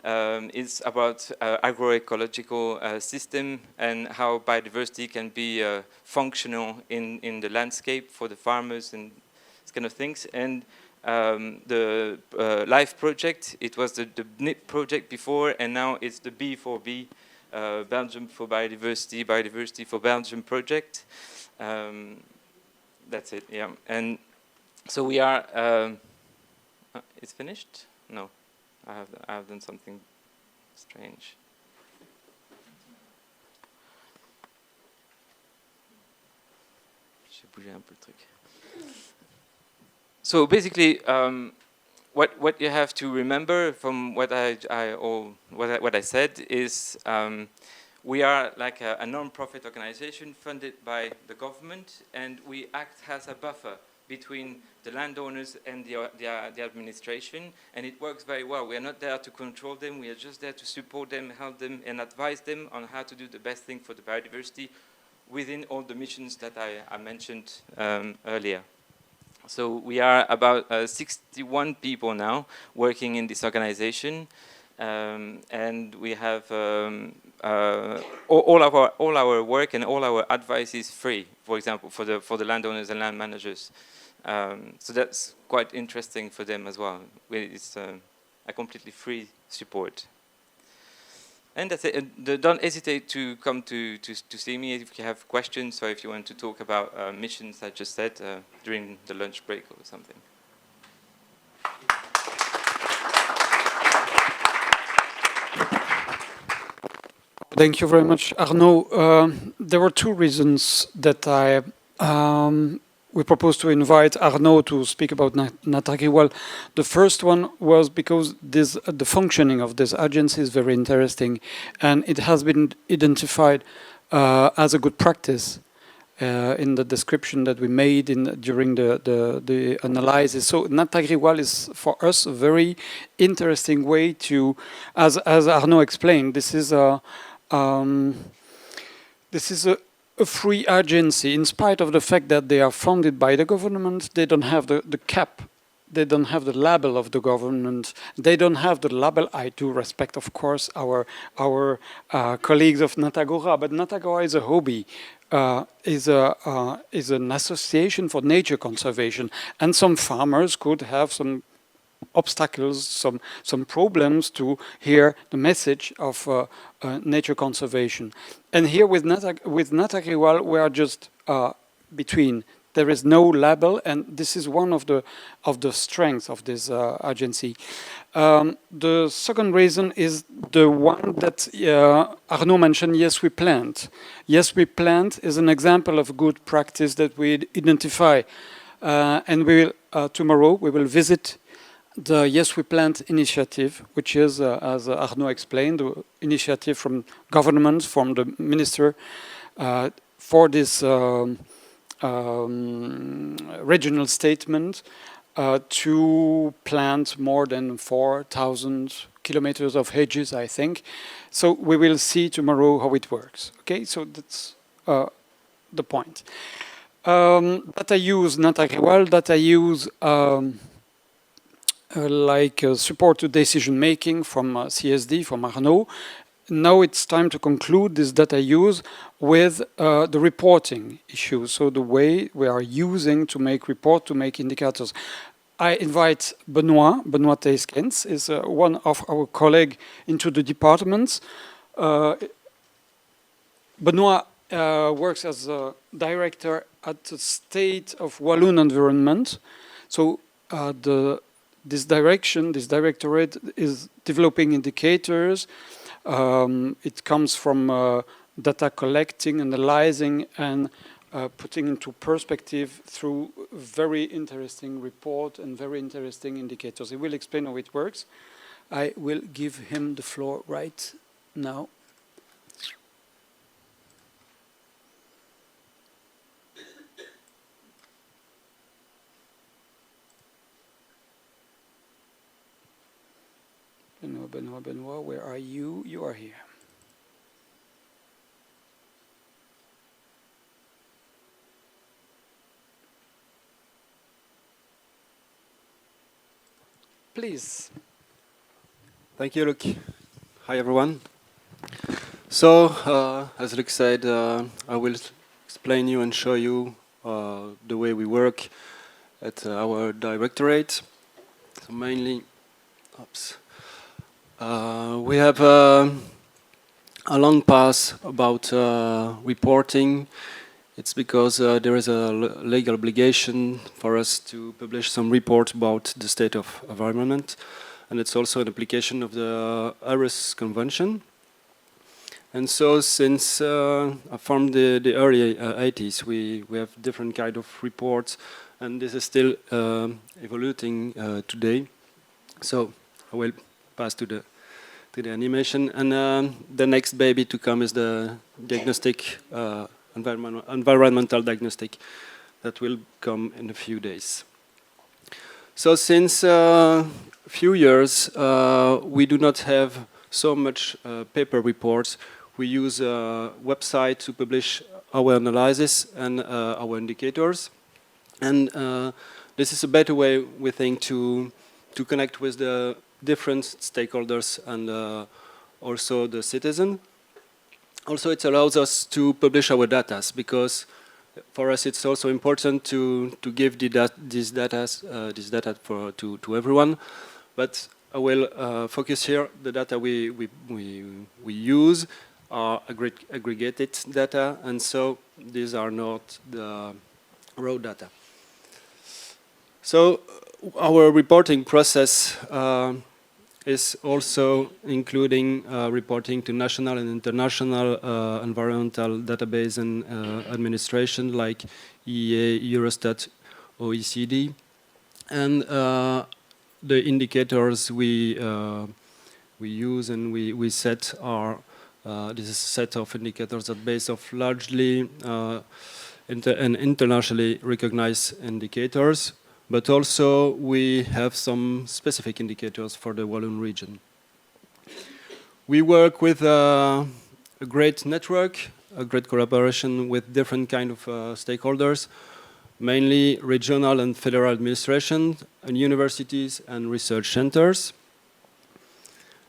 It's about agroecological system and how biodiversity can be functional in the landscape for the farmers and this kind of things. And the LIFE project, it was the BNIP project before, and now it's the B4B, Belgium for Biodiversity, Biodiversity for Belgium project. That's it, yeah. And so we are, it's finished? No. I have done something strange. J'ai bougé un peu le truc. So basically, what you have to remember from what I said is we are like a non-profit organization funded by the government, and we act as a buffer between the landowners and the administration, and it works very well. We are not there to control them, we are just there to support them, help them, and advise them on how to do the best thing for the biodiversity within all the missions that I mentioned earlier. So we are about 61 people now working in this organization, and we have all our work and all our advice is free. For example, for the landowners and land managers. So that's quite interesting for them as well. It's a completely free support. And that's it. Don't hesitate to come to see me if you have questions, or if you want to talk about missions, I just said, during the lunch break or something. Thank you very much, Arnaud. There were 2 reasons that we proposed to invite Arnaud to speak about Natagriwal. The first one was because the functioning of this agency is very interesting, and it has been identified as a good practice in the description that we made during the analysis. So Natagriwal is for us a very interesting way to, as Arnaud explained, this is a free agency. In spite of the fact that they are funded by the government, they don't have the cap, they don't have the label of the government, they don't have the label. I do respect, of course, our colleagues of Natagora, but Natagora is a hobby, is an association for nature conservation, and some farmers could have some obstacles, some problems to hear the message of nature conservation. And here with Natagriwal, we are just between. There is no label, and this is one of the strengths of this agency. The second reason is the one that Arnaud mentioned, Yes We Plant. Yes We Plant is an example of good practice that we identify. And we will, tomorrow we will visit the Yes We Plant initiative, which is, as Arnaud explained, the initiative from government, from the minister, for this regional statement to plant more than 4,000 kilometers of hedges, I think. So we will see tomorrow how it works. Okay, so that's the point. Data use, Natagriwal, data use like support to decision making from CSD, from Arnaud. Now it's time to conclude this data use with the reporting issues. So the way we are using to make report, to make indicators. I invite Benoit Teiskens, is one of our colleagues into the departments. Benoit works as a director at the State of Walloon Environment. So this directorate is developing indicators. It comes from data collecting, analyzing, and putting into perspective through very interesting report and very interesting indicators. He will explain how it works. I will give him the floor right now. Benoit, where are you? You are here. Please. Thank you, Luc. Hi, everyone. So, as Luc said, I will explain you and show you the way we work at our directorate. So mainly, we have a long path about reporting. It's because there is a legal obligation for us to publish some report about the state of environment, and it's also an application of the Aarhus Convention. And so, since from the early 80s, we have different kind of reports, and this is still evolving today. So I will pass to the animation, and the next baby to come is the diagnostic. Environmental diagnostic that will come in a few days. So since a few years, we do not have so much paper reports. We use a website to publish our analysis and our indicators. And this is a better way, we think, to connect with the different stakeholders and also the citizen. Also, it allows us to publish our data, because for us it's also important to give this data to everyone. But I will focus here. The data we use are aggregated data, and so these are not the raw data. So our reporting process is also including reporting to national and international environmental database and administration like EEA, Eurostat, OECD. And the indicators we use and we set are, this is a set of indicators that based off largely and internationally recognized indicators. But also we have some specific indicators for the Walloon region. We work with a great network, a great collaboration with different kind of stakeholders, mainly regional and federal administration, and universities and research centers.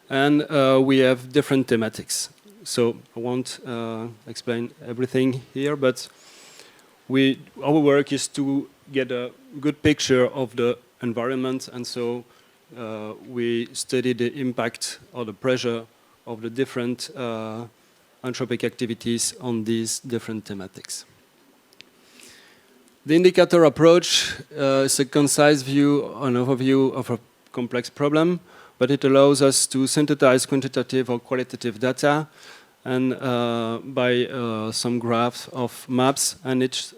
And we have different thematics. So I won't explain everything here, but our work is to get a good picture of the environment, and so we study the impact or the pressure of the different anthropic activities on these different thematics. The indicator approach is a concise view, an overview of a complex problem, but it allows us to synthesize quantitative or qualitative data and by some graphs of maps, and it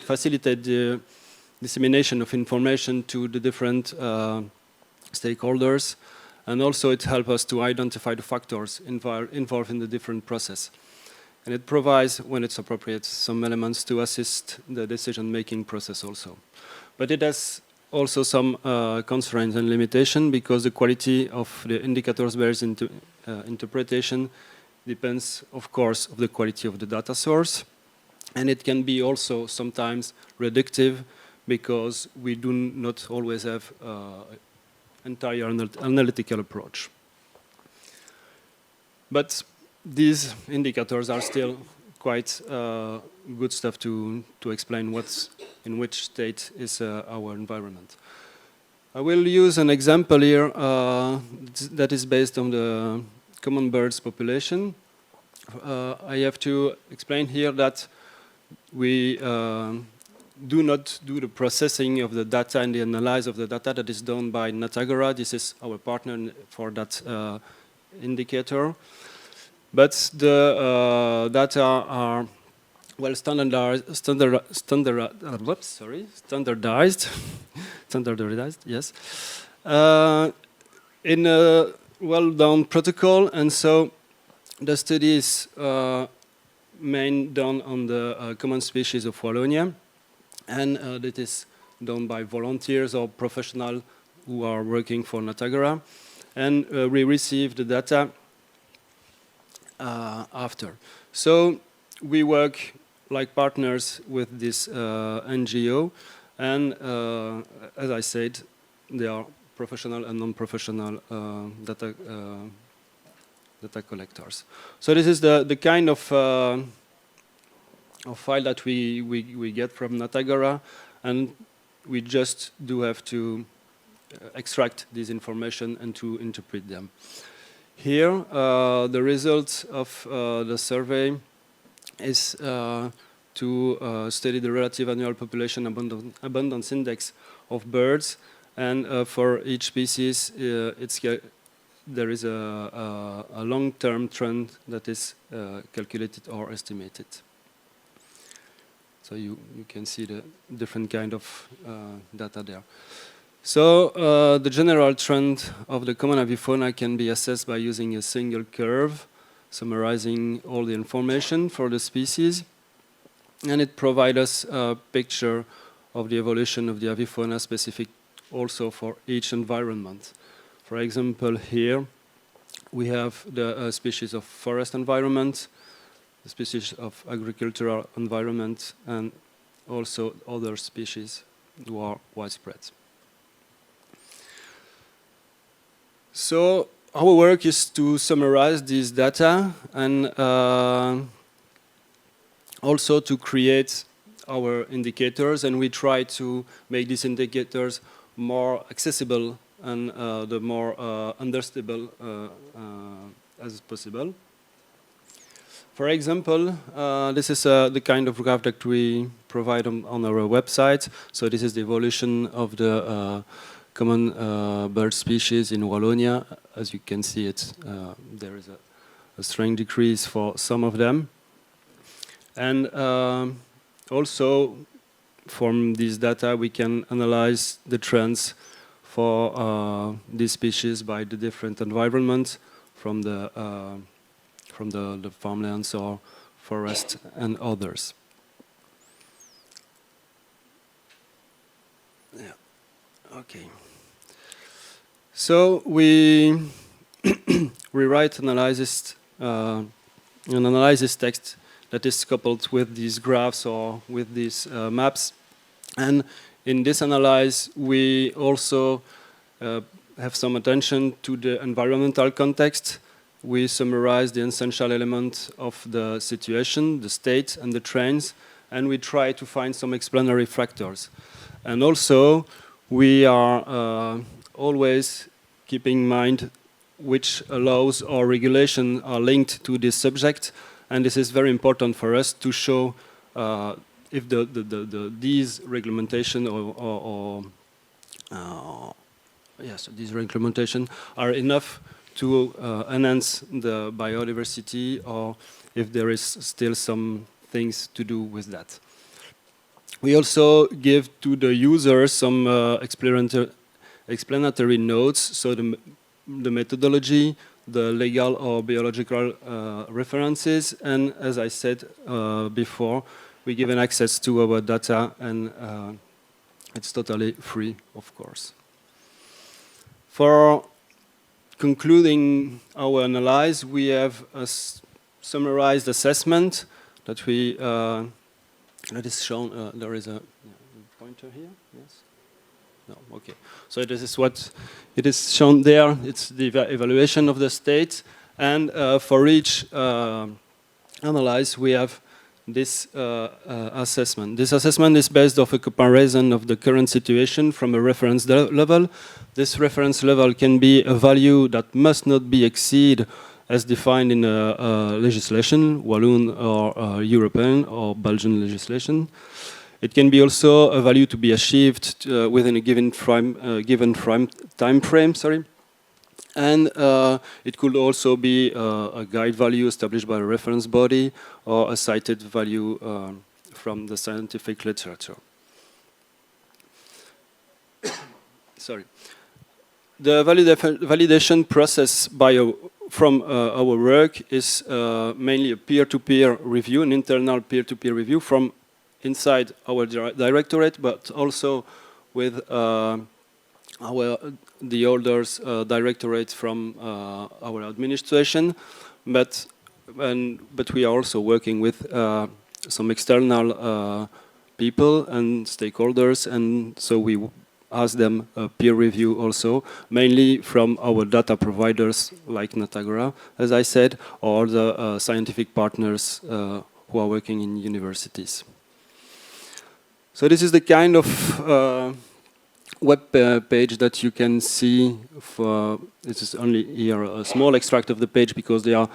facilitates the dissemination of information to the different stakeholders, and also it helps us to identify the factors involved in the different process. And it provides, when it's appropriate, some elements to assist the decision-making process also. But it has also some constraints and limitation, because the quality of the indicators-based interpretation depends, of course, of the quality of the data source. And it can be also sometimes reductive, because we do not always have entire analytical approach. But these indicators are still quite good stuff to explain in which state is our environment. I will use an example here that is based on the common birds population. I have to explain here that we do not do the processing of the data and the analysis of the data that is done by Natagora. This is our partner for that indicator. But the data are well standardized, yes, in a well-done protocol, and so the study is main done on the common species of Wallonia, and that is done by volunteers or professionals who are working for Natagora, and we receive the data after. So we work like partners with this NGO, and as I said, they are professional and non-professional data collectors. So this is the kind of file that we get from Natagora, and we just do have to extract this information and to interpret them. Here, the result of the survey is to study the relative annual population abundance index of birds, and for each species, there is a long-term trend that is calculated or estimated. So you can see the different kind of data there. So the general trend of the common avifauna can be assessed by using a single curve, summarizing all the information for the species. And it provides us a picture of the evolution of the avifauna specific also for each environment. For example, here we have the species of forest environment, the species of agricultural environment, and also other species who are widespread. So our work is to summarize this data and also to create our indicators, and we try to make these indicators more accessible and the more understandable as possible. For example, this is the kind of graph that we provide on our website. So this is the evolution of the common bird species in Wallonia. As you can see, there is a strength decrease for some of them. And also, from this data, we can analyze the trends for these species by the different environments, from the farmlands or forest and others. Yeah. Okay. So we write an analysis text that is coupled with these graphs or with these maps, and in this analysis we also have some attention to the environmental context. We summarize the essential elements of the situation, the state and the trends, and we try to find some explanatory factors. And also we are always keeping in mind which laws or regulation are linked to this subject, and this is very important for us to show if these regulation yes, these regulation are enough to enhance the biodiversity, or if there is still some things to do with that. We also give to the user some explanatory notes, so the methodology, the legal or biological references, and as I said before, we give an access to our data, and it's totally free, of course. For concluding our analysis, we have a summarized assessment that we that is shown. There is a pointer here. Yes. No. Okay. So this is what it is shown there. It's the evaluation of the state, and for each analysis, we have this assessment. This assessment is based off a comparison of the current situation from a reference level. This reference level can be a value that must not be exceed as defined in legislation, Walloon or European or Belgian legislation. It can be also a value to be achieved within a given time frame. Sorry. And it could also be a guide value established by a reference body or a cited value from the scientific literature. Sorry. The validation process from our work is mainly a peer-to-peer review, an internal peer-to-peer review from inside our directorate, but also with the others directorate from our administration, but we are also working with some external people and stakeholders, and so we ask them a peer review also, mainly from our data providers like Natagora, as I said, or the scientific partners who are working in universities. So this is the kind of web page that you can see. This is only here a small extract of the page because there are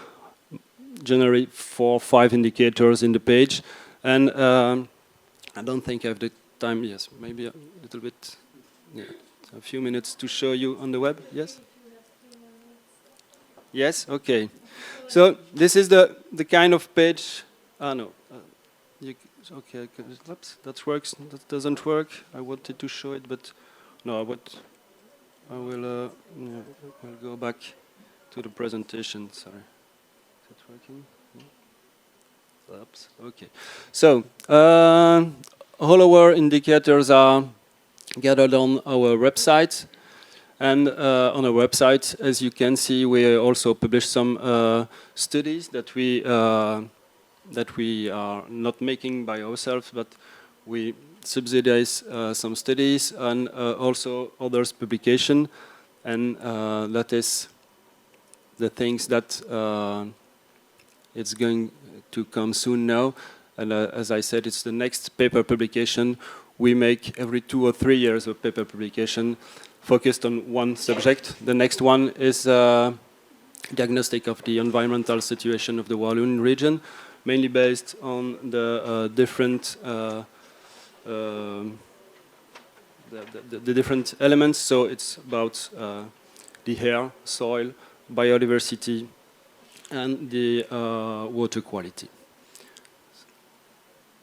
generally 4 or 5 indicators in the page, and I don't think I have the time. Yes, maybe a little bit. Yeah, a few minutes to show you on the web. Yes. Yes. Okay. So this is the kind of page. No. Okay. Oops, that works. That doesn't work. I wanted to show it, but no. I will go back to the presentation. Sorry. Is it working? Oops. Okay. So all our indicators are gathered on our website, and on our website, as you can see, we also publish some studies that we are not making by ourselves, but we subsidize some studies and also others publication, and that is the things that it's going to come soon now, and as I said, it's the next paper publication. We make every 2 or 3 years of paper publication focused on one subject. The next one is diagnostic of the environmental situation of the Walloon region, mainly based on the different different elements. So it's about the air, soil, biodiversity, and the water quality.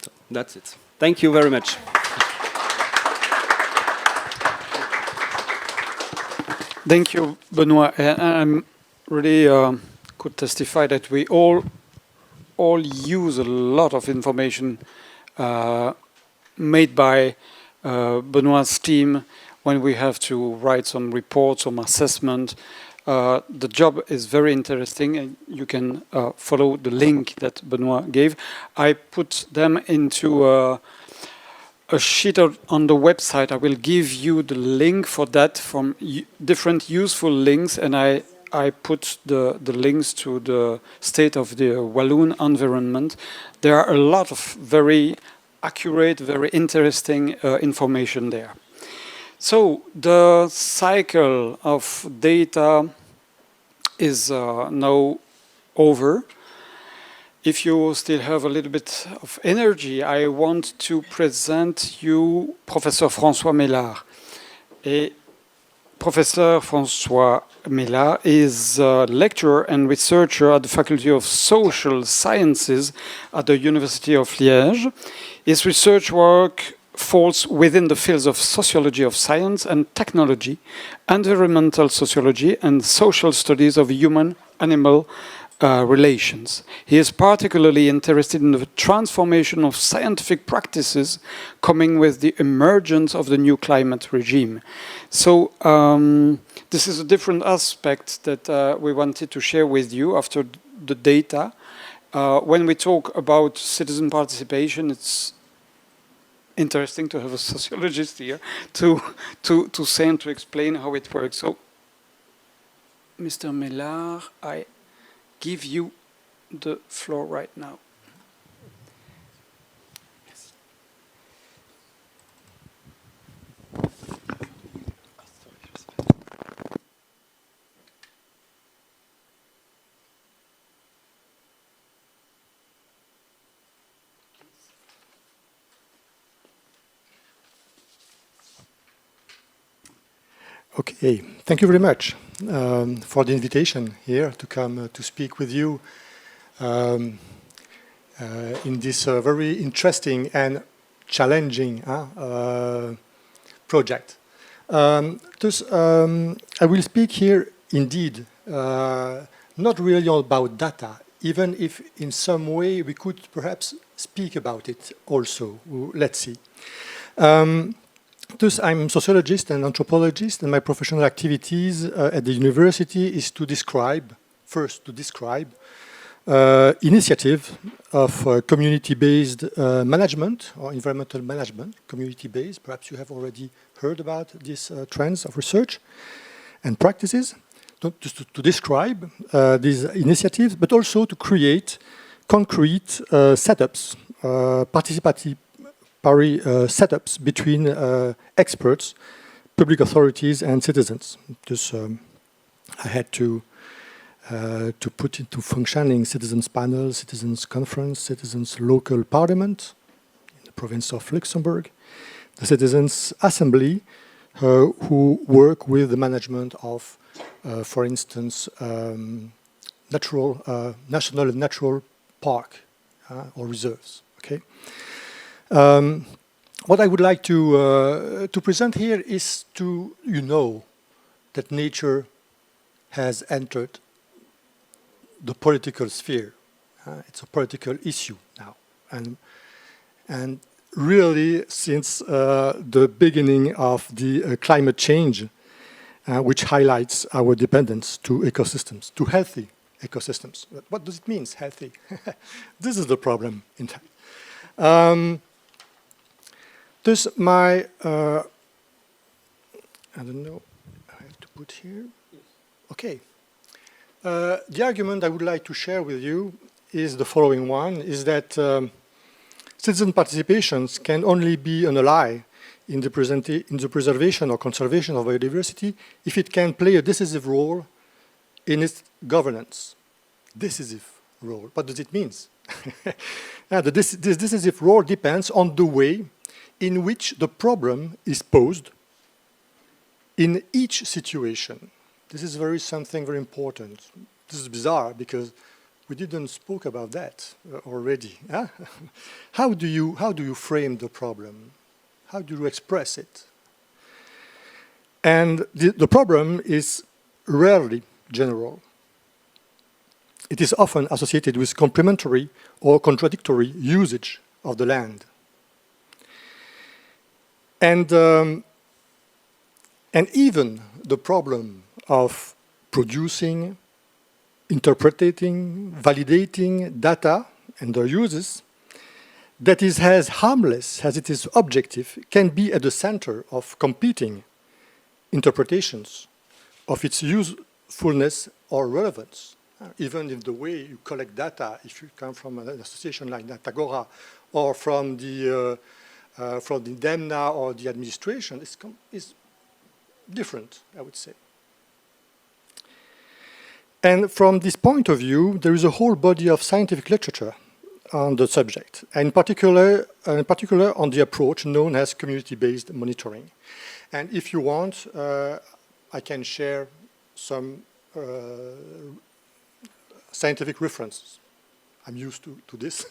So that's it. Thank you very much. Thank you, Benoit. And I'm really could testify that we all use a lot of information made by Benoit's team when we have to write some reports, some assessment. The job is very interesting, and you can follow the link that Benoit gave. I put them into a sheet on the website. I will give you the link for that from different useful links, and I put the links to the state of the Walloon environment. There are a lot of very accurate, very interesting information there. So the cycle of data is now over. If you still have a little bit of energy, I want to present you Professor François Mellard. Professor François Mellard is a lecturer and researcher at the Faculty of Social Sciences at the University of Liège. His research work falls within the fields of sociology of science and technology, environmental sociology, and social studies of human-animal relations. He is particularly interested in the transformation of scientific practices coming with the emergence of the new climate regime. So this is a different aspect that we wanted to share with you after the data. When we talk about citizen participation, it's interesting to have a sociologist here to say and to explain how it works. So, Mr. Mellard, I give you the floor right now. Okay, thank you very much for the invitation here to come to speak with you in this very interesting and challenging project. Thus, I will speak here indeed not really about data, even if in some way we could perhaps speak about it also. Let's see. Thus, I'm a sociologist and anthropologist, and my professional activities at the university is to describe, first to describe, initiative of community-based management or environmental management, community-based. Perhaps you have already heard about these trends of research and practices. To describe these initiatives, but also to create concrete setups, participatory setups between experts, public authorities, and citizens. Just, I had to put into functioning citizens panel, citizens conference, citizens local parliament in the province of Luxembourg, the citizens assembly who work with the management of, for instance, national and natural park or reserves. Okay. What I would like to present here is to that nature has entered the political sphere. It's a political issue now, and really since the beginning of the climate change, which highlights our dependence to ecosystems, to healthy ecosystems. What does it mean, healthy? This is the problem, in fact. Thus, my, I don't know, I have to put here. Okay. The argument I would like to share with you is the following one, is that citizen participations can only be an ally in the preservation or conservation of biodiversity if it can play a decisive role in its governance. Decisive role. What does it mean? Now, this decisive role depends on the way in which the problem is posed in each situation. This is something very important. This is bizarre because we didn't spoke about that already. Huh? How do you frame the problem? How do you express it? And the problem is rarely general. It is often associated with complementary or contradictory usage of the land. And even the problem of producing, interpreting, validating data and their uses that is as harmless as it is objective can be at the center of competing interpretations of its usefulness or relevance. Even in the way you collect data, if you come from an association like Natagora or from the DEMNA or the administration, is different, I would say. And from this point of view, there is a whole body of scientific literature on the subject, and in particular on the approach known as community-based monitoring. And if you want, I can share some scientific references. I'm used to this.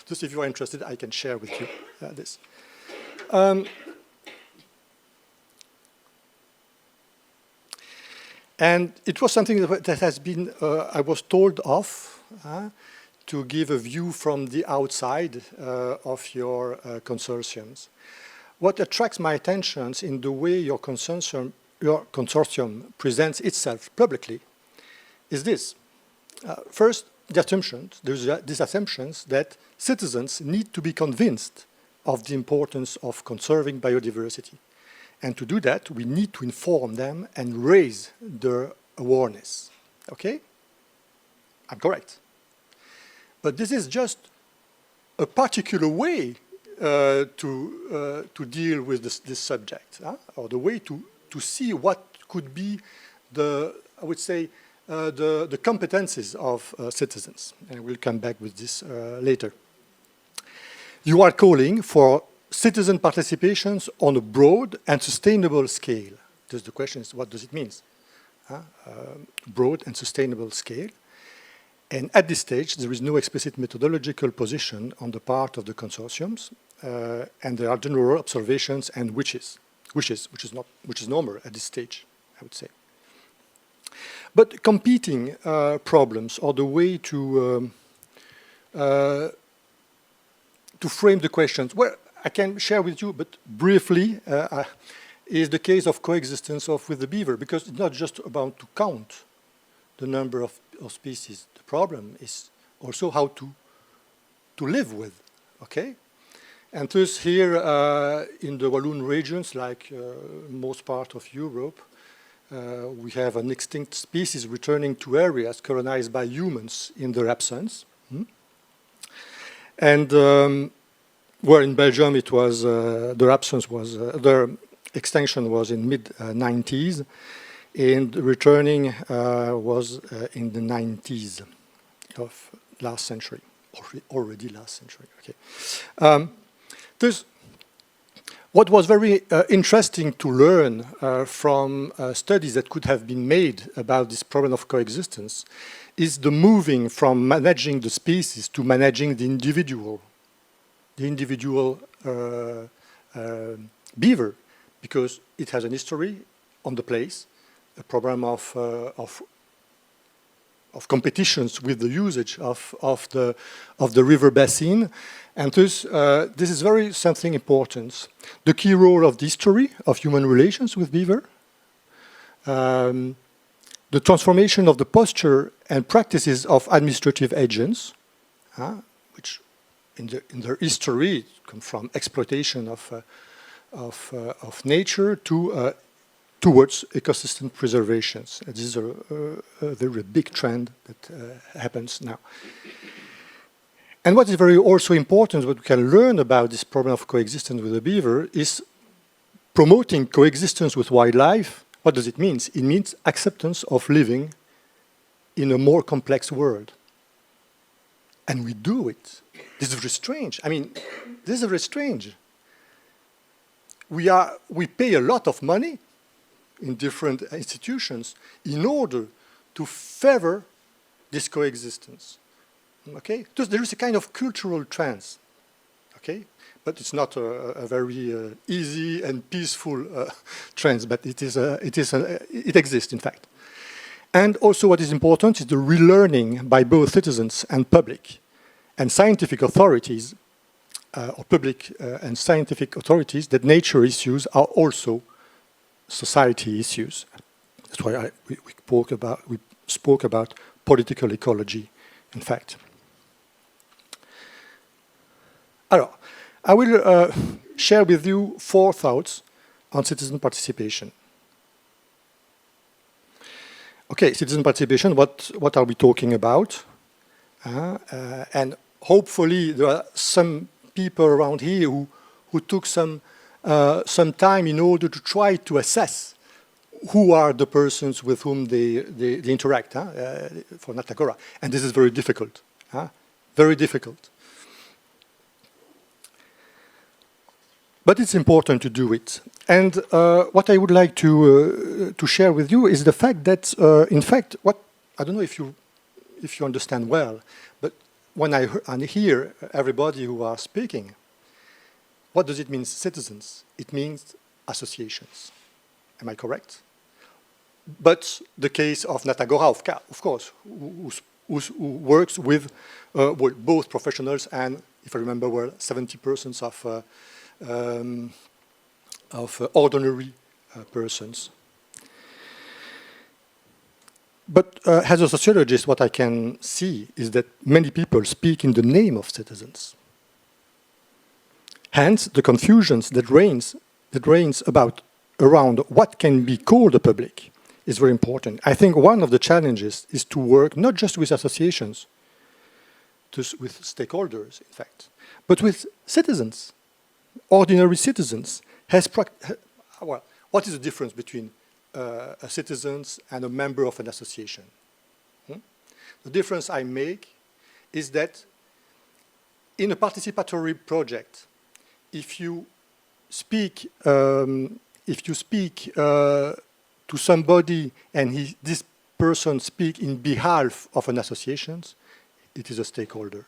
Just if you are interested, I can share with you this. And it was something that has been, I was told of, to give a view from the outside of your consortiums. What attracts my attention in the way your consortium presents itself publicly is this. First, the assumptions, there's these assumptions that citizens need to be convinced of the importance of conserving biodiversity. And to do that, we need to inform them and raise their awareness. Okay? I'm correct. But this is just a particular way to deal with this subject, or the way to see what could be the, I would say, the competences of citizens. And we'll come back with this later. You are calling for citizen participations on a broad and sustainable scale. Just the question is, what does it mean? Broad and sustainable scale. And at this stage, there is no explicit methodological position on the part of the consortiums, and there are general observations and wishes, which is normal at this stage, I would say. But competing problems or the way to frame the questions, well, I can share with you, but briefly, is the case of coexistence with the beaver, because it's not just about to count the number of species. The problem is also how to live with, okay? And thus here in the Walloon regions, like most part of Europe, we have an extinct species returning to areas colonized by humans in their absence. And where in Belgium it was, their absence was, their extinction was in mid-90s, and returning was in the 90s of last century, already last century, okay. What was very interesting to learn from studies that could have been made about this problem of coexistence is the moving from managing the species to managing the individual beaver, because it has an history on the place, a problem of competitions with the usage of the river basin, and thus this is very something important. The key role of the history of human relations with beaver, the transformation of the posture and practices of administrative agents, which in their history come from exploitation of nature towards ecosystem preservations. This is a very big trend that happens now. And what is very also important, what we can learn about this problem of coexistence with the beaver, is promoting coexistence with wildlife. What does it mean? It means acceptance of living in a more complex world. And we do it. This is very strange. I mean, this is very strange. We pay a lot of money in different institutions in order to favor this coexistence. Okay? So there is a kind of cultural trance. Okay? But it's not a very easy and peaceful trance, but it exists, in fact. And also what is important is the relearning by both citizens and public and scientific authorities, or public and scientific authorities, that nature issues are also society issues. That's why we spoke about political ecology, in fact. Alors, I will share with you 4 thoughts on citizen participation. Okay, citizen participation, what are we talking about? And hopefully there are some people around here who took some time in order to try to assess who are the persons with whom they interact for Natagora. And this is very difficult, very difficult. But it's important to do it. And what I would like to share with you is the fact that, in fact, I don't know if you understand well, but when I hear everybody who are speaking, what does it mean, citizens? It means associations. Am I correct? But the case of Natagora, of course, who works with both professionals and, if I remember well, 70% of ordinary persons. But as a sociologist, what I can see is that many people speak in the name of citizens. Hence, the confusions that reigns around what can be called the public is very important. I think one of the challenges is to work not just with associations, with stakeholders, in fact, but with citizens, ordinary citizens. Well, what is the difference between a citizen and a member of an association? The difference I make is that in a participatory project, if you speak to somebody and this person speaks in behalf of an association, it is a stakeholder.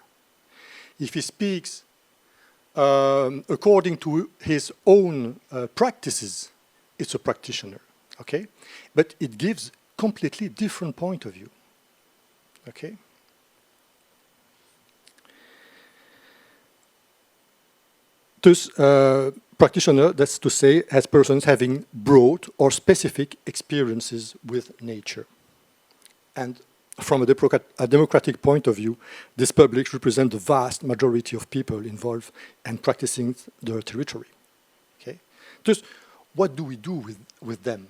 If he speaks according to his own practices, it's a practitioner, okay? But it gives completely different point of view, okay? Thus, practitioner, that's to say, has persons having broad or specific experiences with nature. And from a democratic point of view, this public represents the vast majority of people involved and practicing their territory. Okay? Just what do we do with them?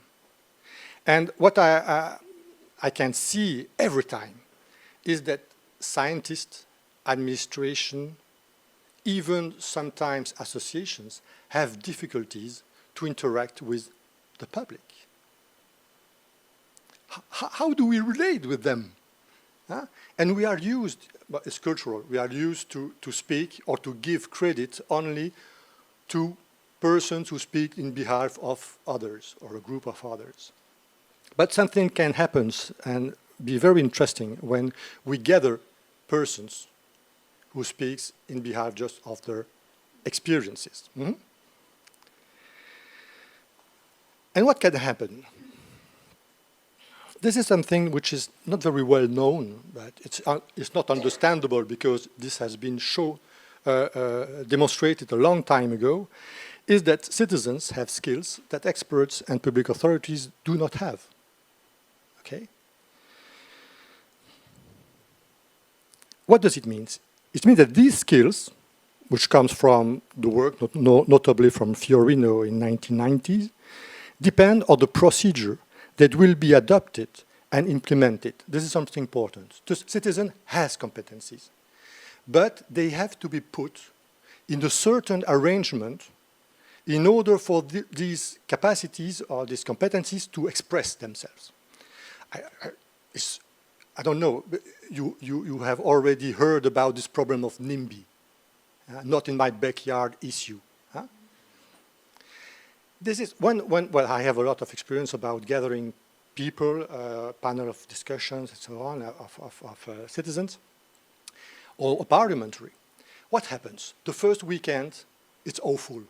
And what I can see every time is that scientists, administration, even sometimes associations have difficulties to interact with the public. How do we relate with them? And we are used, but it's cultural, we are used to speak or to give credit only to persons who speak in behalf of others or a group of others. But something can happen and be very interesting when we gather persons who speaks in behalf just of their experiences. Mm-hmm. And what can happen? This is something which is not very well known, but it's not understandable because this has been demonstrated a long time ago, is that citizens have skills that experts and public authorities do not have. Okay? What does it mean? It means that these skills, which comes from the work, notably from Fiorino in 1990s, depend on the procedure that will be adopted and implemented. This is something important. The citizen has competencies, but they have to be put in a certain arrangement in order for these capacities or these competencies to express themselves. I don't know, you have already heard about this problem of NIMBY, not in my backyard issue. This is well, I have a lot of experience about gathering people, panel of discussions and so on, of citizens, or parliamentary. What happens? The first weekend, it's awful.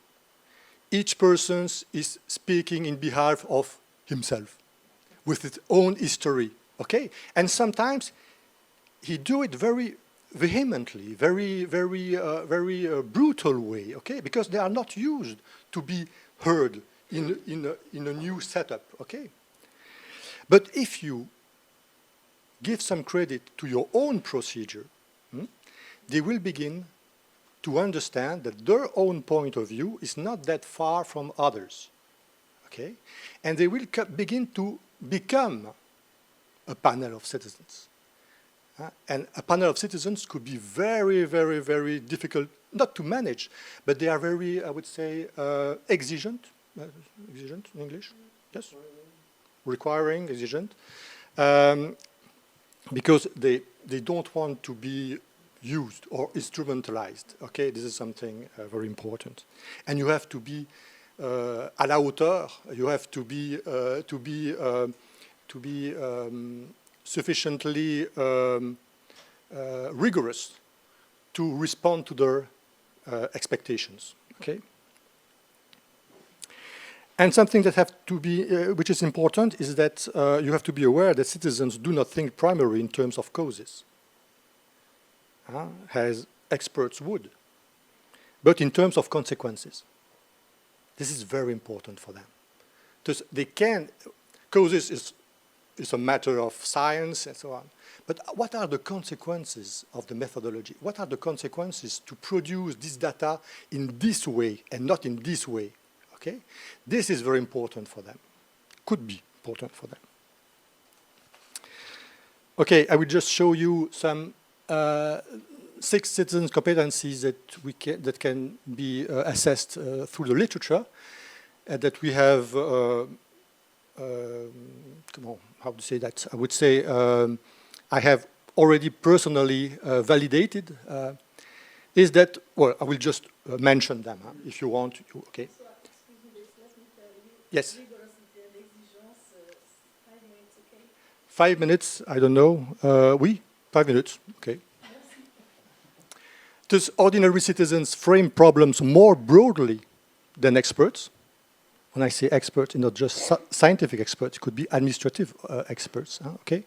Each person is speaking in behalf of himself, with his own history, okay? And sometimes he do it very vehemently, very brutal way, okay? Because they are not used to be heard in a new setup, okay? But if you give some credit to your own procedure, they will begin to understand that their own point of view is not that far from others, okay? And they will begin to become a panel of citizens. And a panel of citizens could be very difficult, not to manage, but they are very, I would say, exigent. Exigent in English? Yes? requiring, exigent, because they don't want to be used or instrumentalized. Okay, this is something very important, and you have to be à la hauteur. You have to be sufficiently rigorous to respond to their expectations. Okay. And something that have to be, which is important, is that you have to be aware that citizens do not think primarily in terms of causes, as experts would, but in terms of consequences. This is very important for them. Because they can, causes is a matter of science and so on, but what are the consequences of the methodology? What are the consequences to produce this data in this way and not in this way? Okay? This is very important for them. Could be important for them. Okay, I will just show you some 6 citizen competencies that can be assessed through the literature, that we have. How to say that? I would say I have already personally validated. Is that, well, I will just mention them if you want. Okay. Yes. 5 minutes, I don't know. Oui, 5 minutes, okay. Does ordinary citizens frame problems more broadly than experts? When I say experts, not just scientific experts, it could be administrative experts, okay?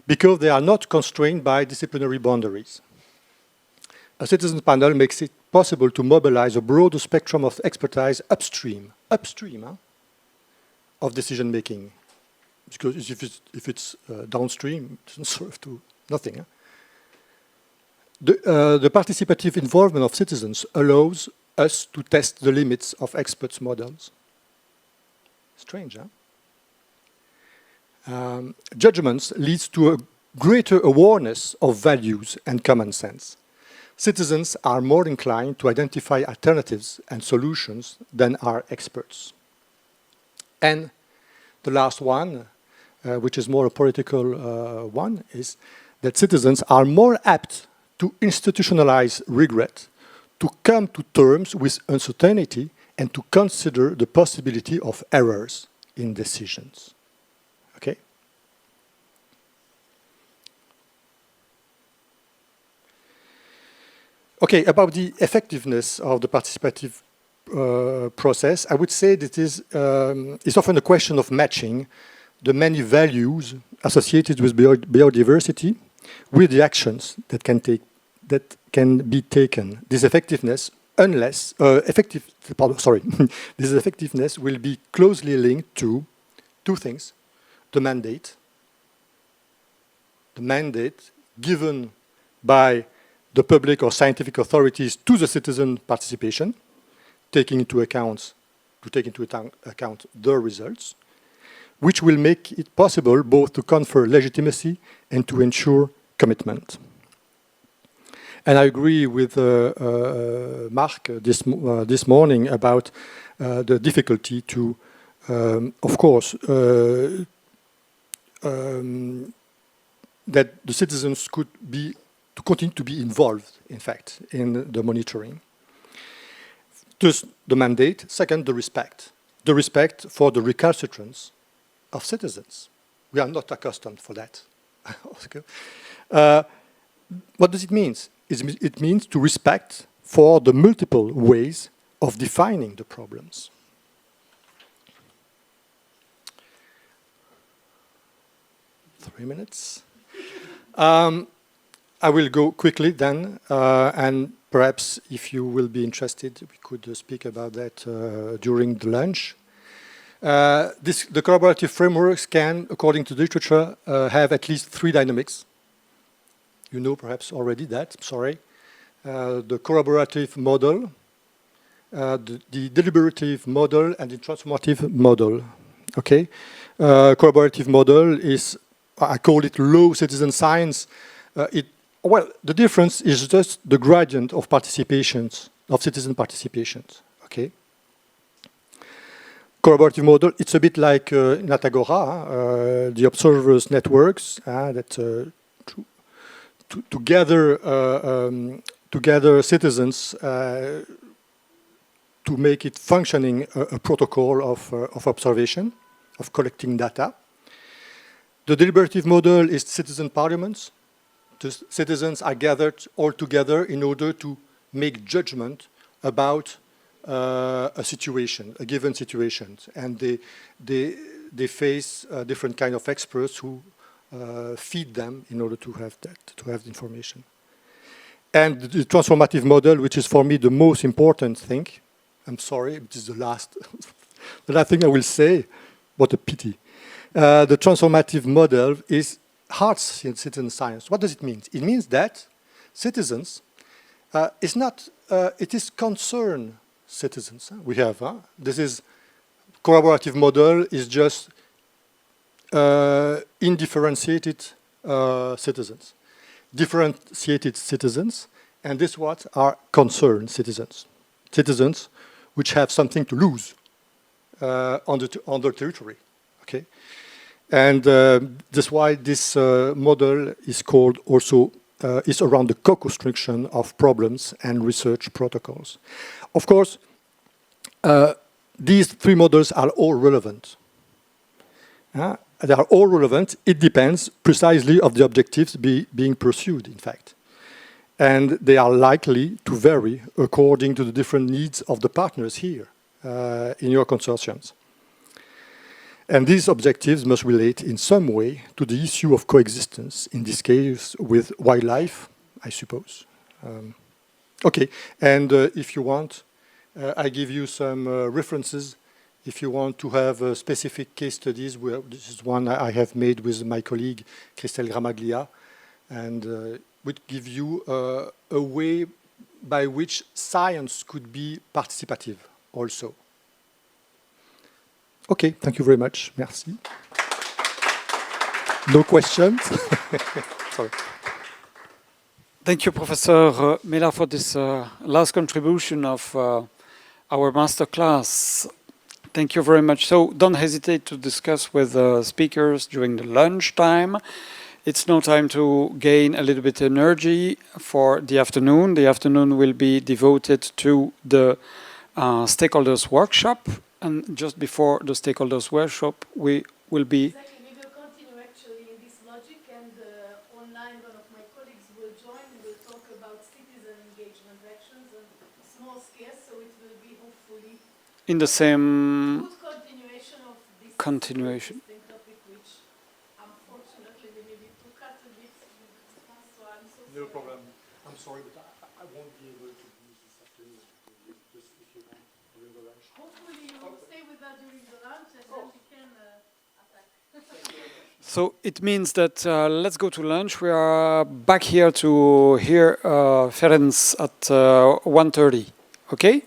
Because they are not constrained by disciplinary boundaries. A citizens panel makes it possible to mobilize a broader spectrum of expertise upstream of decision making, because if it's downstream, it doesn't serve to nothing. The participative involvement of citizens allows us to test the limits of experts' models. Strange, huh? Judgments leads to a greater awareness of values and common sense. Citizens are more inclined to identify alternatives and solutions than are experts. And the last one, which is more a political one, is that citizens are more apt to institutionalize regret, to come to terms with uncertainty, and to consider the possibility of errors in decisions. Okay? Okay, about the effectiveness of the participative process, I would say that it's often a question of matching the many values associated with biodiversity with the actions that can be taken. This effectiveness, this effectiveness will be closely linked to 2 things: the mandate given by the public or scientific authorities to the citizen participation, taking into account the results, which will make it possible both to confer legitimacy and to ensure commitment. And I agree with Marc this morning about the difficulty to, of course, that the citizens could continue to be involved, in fact, in the monitoring. First, the mandate. Second, the respect. The respect for the recalcitrance of citizens. We are not accustomed for that. What does it mean? It means to respect for the multiple ways of defining the problems. Three minutes. I will go quickly then, and perhaps if you will be interested, we could speak about that during the lunch. The collaborative frameworks can, according to the literature, have at least 3 dynamics. You know perhaps already that, sorry. The collaborative model, the deliberative model, and the transformative model. Okay? Collaborative model is, I call it low citizen science. Well, the difference is just the gradient of participations, of citizen participations. Okay? collaborative model, it's a bit like in Agora, the observers networks that to gather citizens to make it functioning a protocol of observation, of collecting data. The deliberative model is citizen parliaments. The citizens are gathered all together in order to make judgment about a situation, a given situation, and they face different kind of experts who feed them in order to have the information. And the transformative model, which is for me the most important thing. I'm sorry, it is the last thing I will say. What a pity. The transformative model is hard citizen science. What does it mean? It means that citizens it is concerned citizens. We have this is collaborative model is just indifferentiated citizens, differentiated citizens, and this what are concerned citizens, citizens which have something to lose on their territory. Okay, and that's why this model is called also is around the co-construction of problems and research protocols. Of course, these three models are all relevant. They are all relevant. It depends precisely of the objectives being pursued, in fact. And they are likely to vary according to the different needs of the partners here in your consortiums. And these objectives must relate in some way to the issue of coexistence, in this case with wildlife, I suppose. Okay, and if you want, I give you some references if you want to have specific case studies. This is one I have made with my colleague, Christelle Gramaglia, and would give you a way by which science could be participative also. Okay, thank you very much. Merci. No questions? Sorry. Thank you, Professor Mela, for this last contribution of our masterclass. Thank you very much. So don't hesitate to discuss with speakers during the lunch time. It's now time to gain a little bit of energy for the afternoon. The afternoon will be devoted to the stakeholders workshop. And just before the stakeholders workshop, we will be... Exactly, we will continue actually in this logic, and online one of my colleagues will join. We will talk about citizen engagement actions and small scale, so it will be hopefully in the same... good continuation of this continuation. topic, which unfortunately we needed to cut a bit. So I'm so No sorry. problem. I'm sorry, but I won't be able to do this afternoon. Just if you want, during the lunch. Hopefully you will stay with us during the lunch, and then we can attack. So it means that let's go to lunch. We are back here to hear Ferenc at 1:30. Okay?